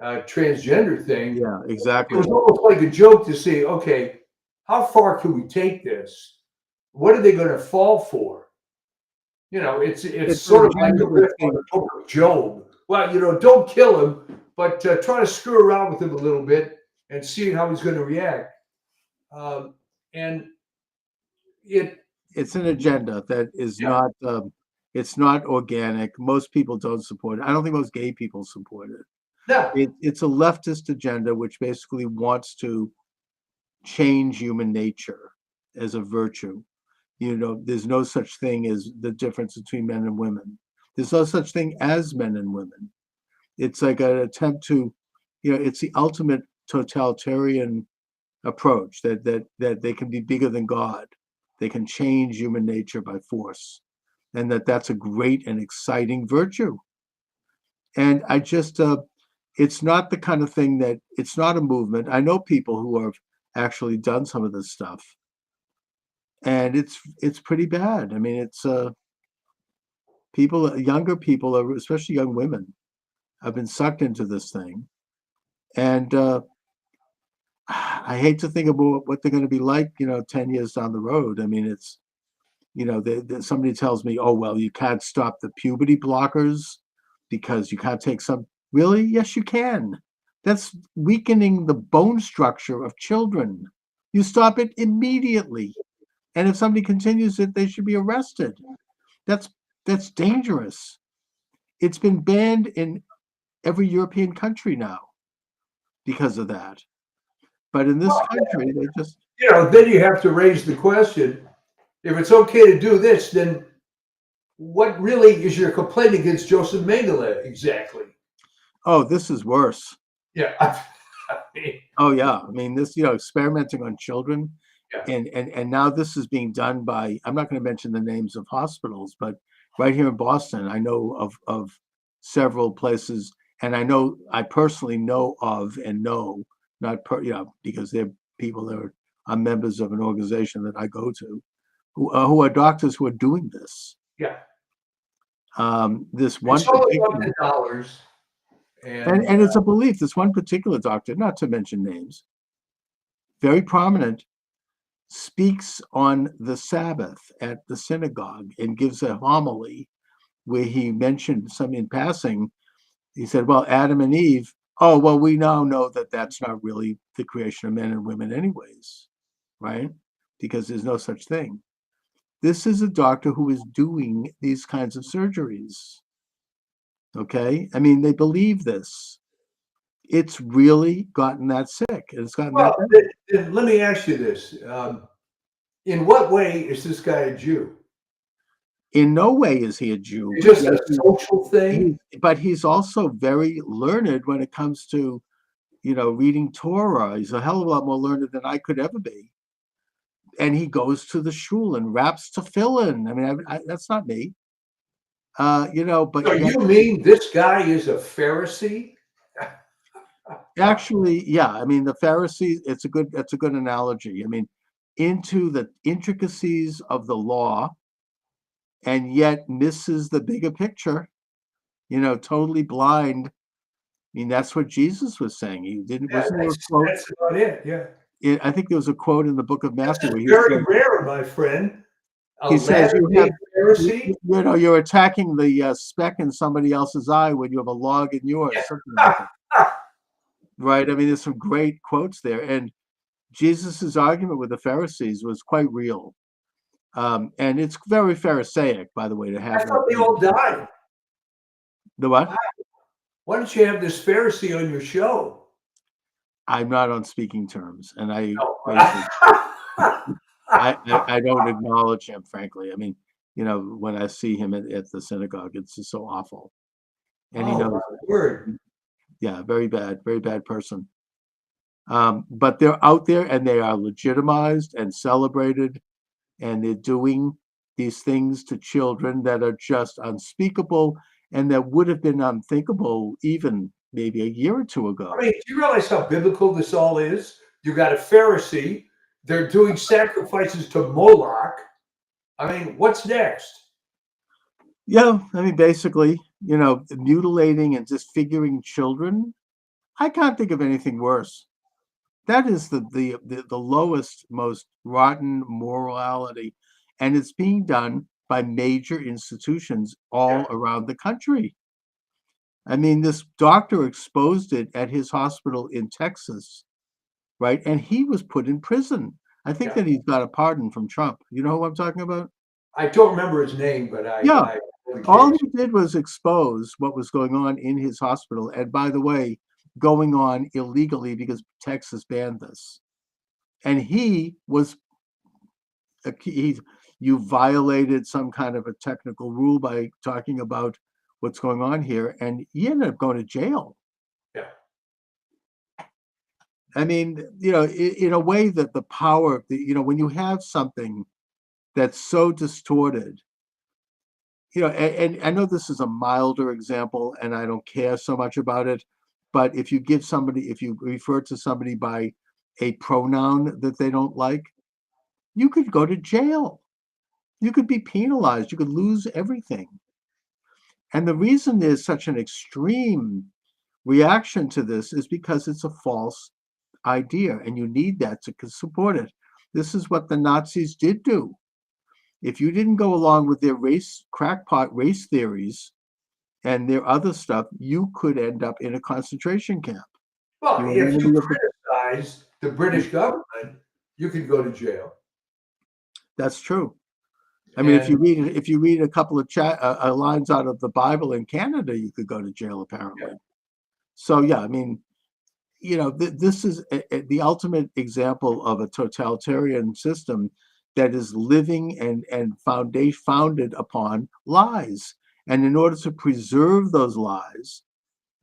transgender thing. Yeah, It exactly. was almost like a joke to say, okay, how far can we take this? What are they going to fall for? It's It's an sort of like a agenda riff on thing. the book of Job. Well, don't kill him, but try to screw around with him a little bit and see how he's going to react. And It's an agenda that is yeah, not it's not organic. Most people don't support it. I don't think most gay people support it. no, It's a leftist agenda which basically wants to change human nature as a virtue. There's no such thing as the difference between men and women. There's no such thing as men and women. It's like an attempt to, it's the ultimate totalitarian approach that they can be bigger than God. They can change human nature by force, and that's a great and exciting virtue. And it's not the kind of thing that it's not a movement. I know people who have actually done some of this stuff, and it's pretty bad. I mean, it's younger people, especially young women, have been sucked into this thing, and I hate to think about what they're going to be like, 10 years down the road. I mean, it's somebody tells me, oh well, you can't stop the puberty blockers because you can't take some. Really? Yes, you can. That's weakening the bone structure of children. You stop it immediately. And if somebody continues it, they should be arrested. That's that's dangerous. It's been banned in every European country now because of that. But in this well, country, they just then you have to raise the question: if it's okay to do this, then what really is your complaint against Joseph Mengele exactly? oh, this is worse. Yeah, Oh yeah, I mean this, experimenting on children, yeah. and now this is being done by. I'm not going to mention the names of hospitals, but right here in Boston, I know of several places, and I personally know of and know not because they're people that are members of an organization that I go to, who are doctors who are doing this. Yeah. This one It's all about particular, the dollars. And and it's a belief. This one particular doctor, not to mention names, very prominent, speaks on the Sabbath at the synagogue and gives a homily where he mentioned some in passing. He said, well, Adam and Eve, oh, well, we now know that that's not really the creation of men and women, anyways, right? Because there's no such thing. This is a doctor who is doing these kinds of surgeries. Okay. I mean, they believe this. It's really gotten that sick. It's gotten that well, bad. then let me ask you this: in what way is this guy a Jew? In no way is he a Jew, It's but just yes, a social thing. he's also very learned when it comes to, reading Torah. He's a hell of a lot more learned than I could ever be. And he goes to the shul and raps tefillin. I mean, that's not me. So But yet, you mean this guy is a Pharisee? actually, yeah. I mean, the Pharisees. That's a good analogy. I mean, into the intricacies of the law, and yet misses the bigger picture. Totally blind. I mean, that's what Jesus was saying. He didn't. Yeah, Wasn't there a quote? that's about it. Yeah, I think there was a quote in the book of this Matthew is where he very said, rare, my friend. A he says you Latter-day have, Pharisee. you're attacking the speck in somebody else's eye when you have a log in yours, something like that, right? I mean, there's some great quotes there, and Jesus's argument with the Pharisees was quite real, and it's very Pharisaic, by the way, to I have that. thought they all died. The what? Why don't you have this Pharisee on your show? I'm not on speaking terms, and No. I don't acknowledge him, frankly. I mean, when I see him at the synagogue, it's just so awful. And he Oh, knows my word. it. Yeah, very bad person. But they're out there and they are legitimized and celebrated. and they're doing these things to children that are just unspeakable and that would have been unthinkable even maybe a year or two ago. I mean, do you realize how biblical this all is? You got a Pharisee. They're doing sacrifices to Moloch. I mean, what's next? Yeah, I mean, basically, mutilating and disfiguring children. I can't think of anything worse. That is the lowest, most rotten morality, and it's being done by major institutions all around the country. I mean, this doctor exposed it at his hospital in Texas, right? And he was put in prison. I think that he's got a pardon from Trump. You know who I'm talking about? I don't remember his name, but Yeah. I All he did was expose what was going on in his hospital. And by the way, going on illegally because Texas banned this. And you violated some kind of a technical rule by talking about what's going on here. And he ended up going to jail. Yeah. I mean, in a way that the power, when you have something that's so distorted, and I know this is a milder example and I don't care so much about it, but if you refer to somebody by a pronoun that they don't like, you could go to jail. You could be penalized. You could lose everything. And the reason there's such an extreme reaction to this is because it's a false idea and you need that to support it. This is what the Nazis did do. If you didn't go along with their crackpot race theories and their other stuff, you could end up in a concentration camp. Well, if you criticize the British government, you could go to jail. That's true. I mean, if you read a couple of lines out of the Bible in Canada, you could go to jail, apparently. Yeah. So, yeah, I mean, this is the ultimate example of a totalitarian system that is living and founded upon lies. And in order to preserve those lies,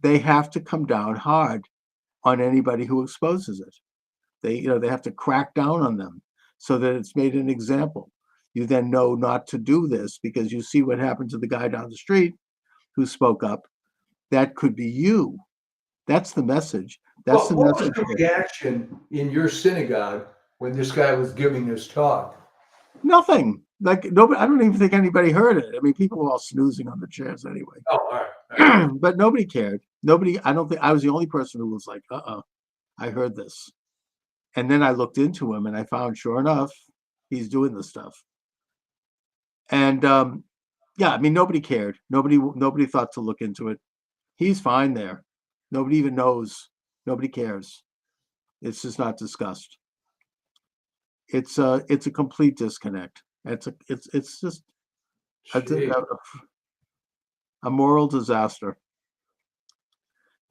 they have to come down hard on anybody who exposes it. They have to crack down on them so that it's made an example. You then know not to do this because you see what happened to the guy down the street who spoke up. That could be you. That's the message. That's the message. What was the reaction in your synagogue when this guy was giving his talk? Nothing. Like nobody. I don't even think anybody heard it. I mean, people were all snoozing on the chairs anyway. Oh, all right. But nobody cared. Nobody. I don't think I was the only person who was like, I heard this. And then I looked into him and I found, sure enough, he's doing this stuff. And yeah, I mean, nobody cared. Nobody thought to look into it. He's fine there. Nobody even knows. Nobody cares. It's just not discussed. It's a complete disconnect. It's just a moral disaster.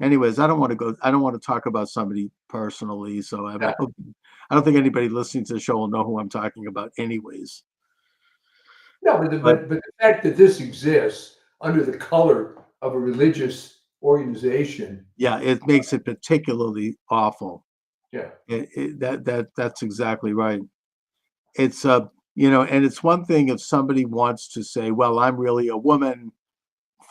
Anyways, I don't want to talk about somebody personally, so I don't think anybody listening to the show will know who I'm talking about anyways. No, but the fact that this exists under the color of a religious organization. Yeah, it makes it particularly awful. Yeah. That's exactly right. It's and it's one thing if somebody wants to say, well, I'm really a woman,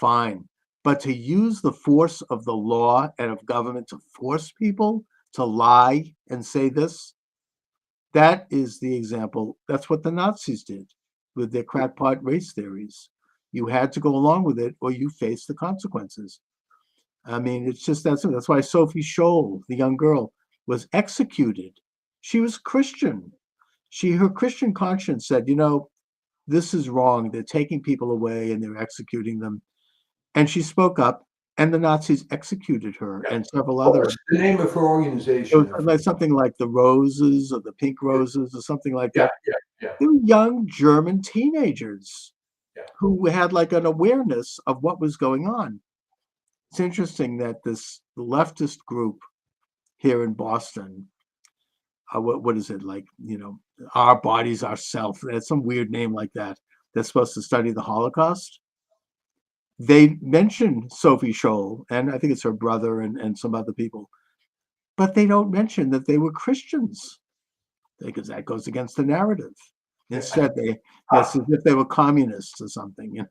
fine. But to use the force of the law and of government to force people to lie and say this, that is the example. That's what the Nazis did with their crackpot race theories. You had to go along with it or you face the consequences. I mean, it's just that's why Sophie Scholl, the young girl, was executed. She was Christian. Her Christian conscience said, this is wrong. They're taking people away and they're executing them. And she spoke up, and the Nazis executed her and several other. What's the name of her organization? It was like something like the Roses or the Pink Roses or something like that. Yeah. They were young German teenagers who had like an awareness of what was going on. It's interesting that this leftist group here in Boston, what is it like? Our Bodies, Our Self. That's some weird name like that. They're supposed to study the Holocaust. They mention Sophie Scholl, and I think it's her brother and some other people, but they don't mention that they were Christians because that goes against the narrative. Instead, it's as if they were communists or something,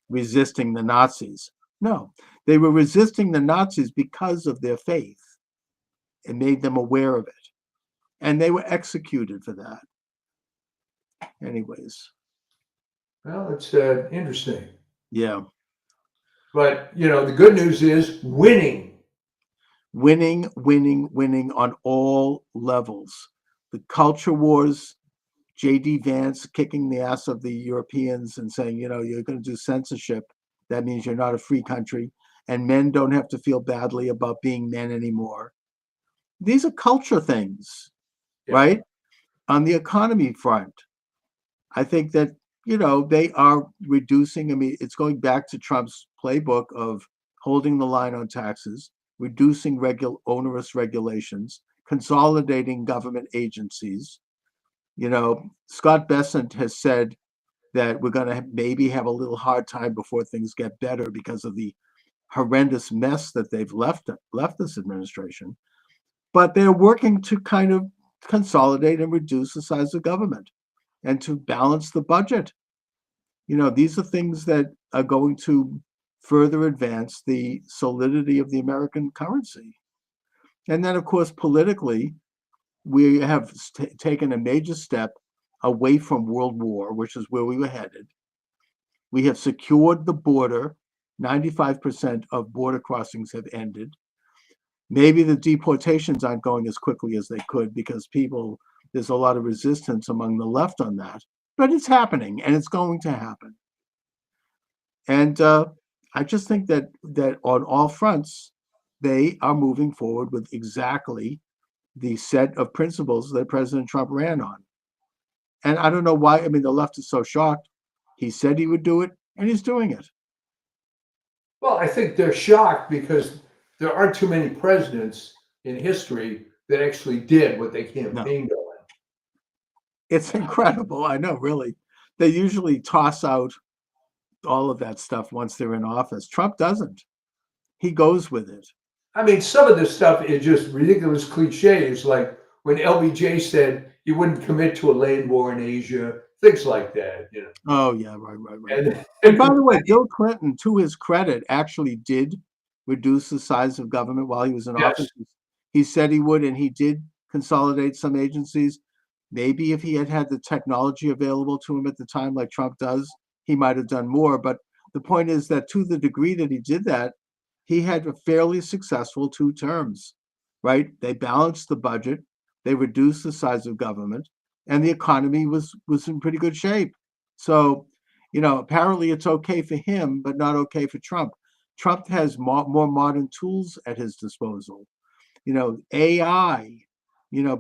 resisting the Nazis. No, they were resisting the Nazis because of their faith. It made them aware of it. And they were executed for that. Anyways. Well, it's interesting. Yeah. But, the good news is winning. Winning on all levels. The culture wars, J.D. Vance kicking the ass of the Europeans and saying, you're going to do censorship. That means you're not a free country. And men don't have to feel badly about being men anymore. These are culture things, right? On the economy front, I think that, they are reducing. I mean, it's going back to Trump's playbook of holding the line on taxes, reducing onerous regulations, consolidating government agencies. Scott Bessent has said that we're going to maybe have a little hard time before things get better because of the horrendous mess that they've left this administration. But they're working to kind of consolidate and reduce the size of government and to balance the budget. These are things that are going to further advance the solidity of the American currency. And then, of course, politically, we have taken a major step away from World War, which is where we were headed. We have secured the border. 95% of border crossings have ended. Maybe the deportations aren't going as quickly as they could because there's a lot of resistance among the left on that. But it's happening, and it's going to happen. And I just think that on all fronts, they are moving forward with exactly the set of principles that President Trump ran on. And I don't know why. I mean, the left is so shocked. He said he would do it, and he's doing it. Well, I think they're shocked because there aren't too many presidents in history that actually did what they campaigned on. It's incredible. I know, really. They usually toss out all of that stuff once they're in office. Trump doesn't. He goes with it. I mean, some of this stuff is just ridiculous cliches, like when LBJ said he wouldn't commit to a land war in Asia, things like that. Oh, yeah, right. And by the way, Bill Clinton, to his credit, actually did reduce the size of government while he was in office. He said he would, and he did consolidate some agencies. Maybe if he had had the technology available to him at the time, like Trump does, he might have done more. But the point is that to the degree that he did that, he had a fairly successful 2 terms, right? They balanced the budget, they reduced the size of government, and the economy was in pretty good shape. So, apparently it's okay for him, but not okay for Trump. Trump has more modern tools at his disposal. AI,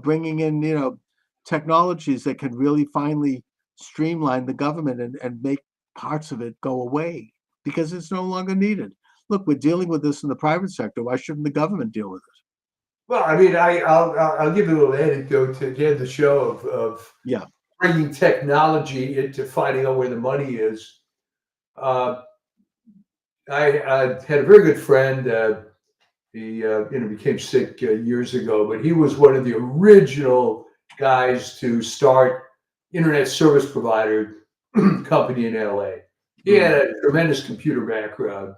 bringing in, technologies that can really finally streamline the government and make parts of it go away because it's no longer needed. Look, we're dealing with this in the private sector. Why shouldn't the government deal with it? Well, I mean, I'll give you a little anecdote to end the show of bringing technology into finding out where the money is. I had a very good friend. He became sick years ago, but he was one of the original guys to start internet service provider company in LA. He had a tremendous computer background.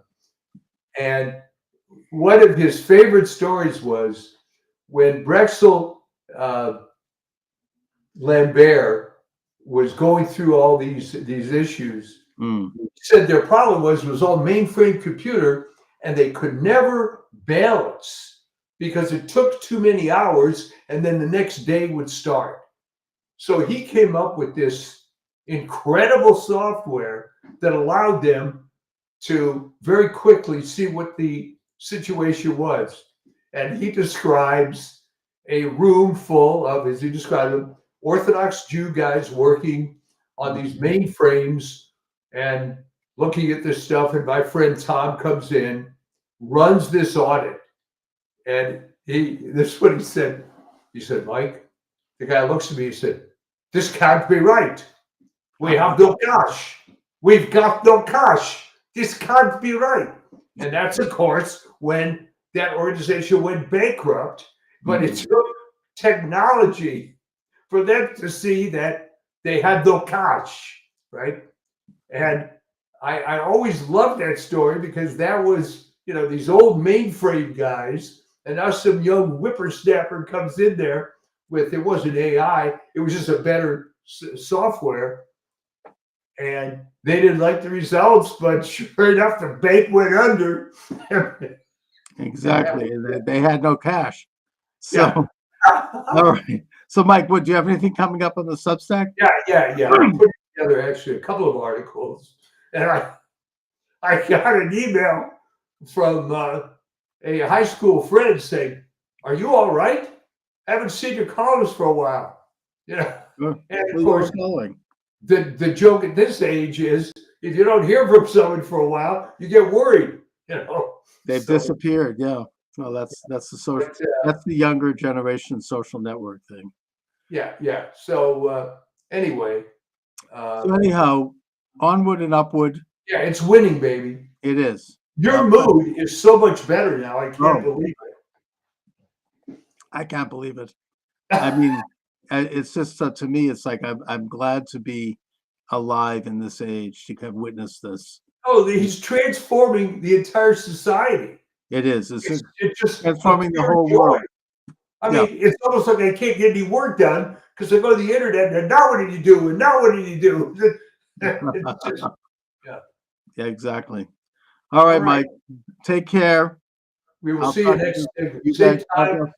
And one of his favorite stories was when Drexel Lambert was going through all these issues. He said their problem was all mainframe computer, and they could never balance because it took too many hours, and then the next day would start. So he came up with this incredible software that allowed them to very quickly see what the situation was. And he describes a room full of, as he described them, Orthodox Jew guys working on these mainframes and looking at this stuff. And my friend Tom comes in, runs this audit. And this is what he said. He said, Mike, the guy looks at me, he said, this can't be right. We have no cash. We've got no cash. This can't be right. And that's, of course, when that organization went bankrupt. But it took technology for them to see that they had no cash, right? And I always loved that story because that was, these old mainframe guys, and now some young whippersnapper comes in there with, it wasn't AI, it was just a better software. And they didn't like the results, but sure enough, the bank went under. Exactly. They had no cash. So, Yeah. all right. So, Mike, do you have anything coming up on the Substack? Yeah. I put together actually a couple of articles, and I got an email from a high school friend saying, "Are you all right? Haven't seen your columns for a while." And of course, the joke at this age is if you don't hear from someone for a while, you get worried. They've disappeared. Yeah. Well, that's the social. That's the younger generation social network thing. Yeah. So anyway. So anyhow, onward and upward. Yeah, it's winning, baby. It is. Your mood is so much better now. I can't believe it. I can't believe it. I mean, it's just to me, it's like I'm glad to be alive in this age to have witnessed this. Oh, he's transforming the entire society. It is. It's just transforming the whole world. I mean, it's almost like I can't get any work done because I go to the internet and now what did you do? And now what did you do? It's just, yeah, exactly. All right, Mike. Take care. We will see you next time.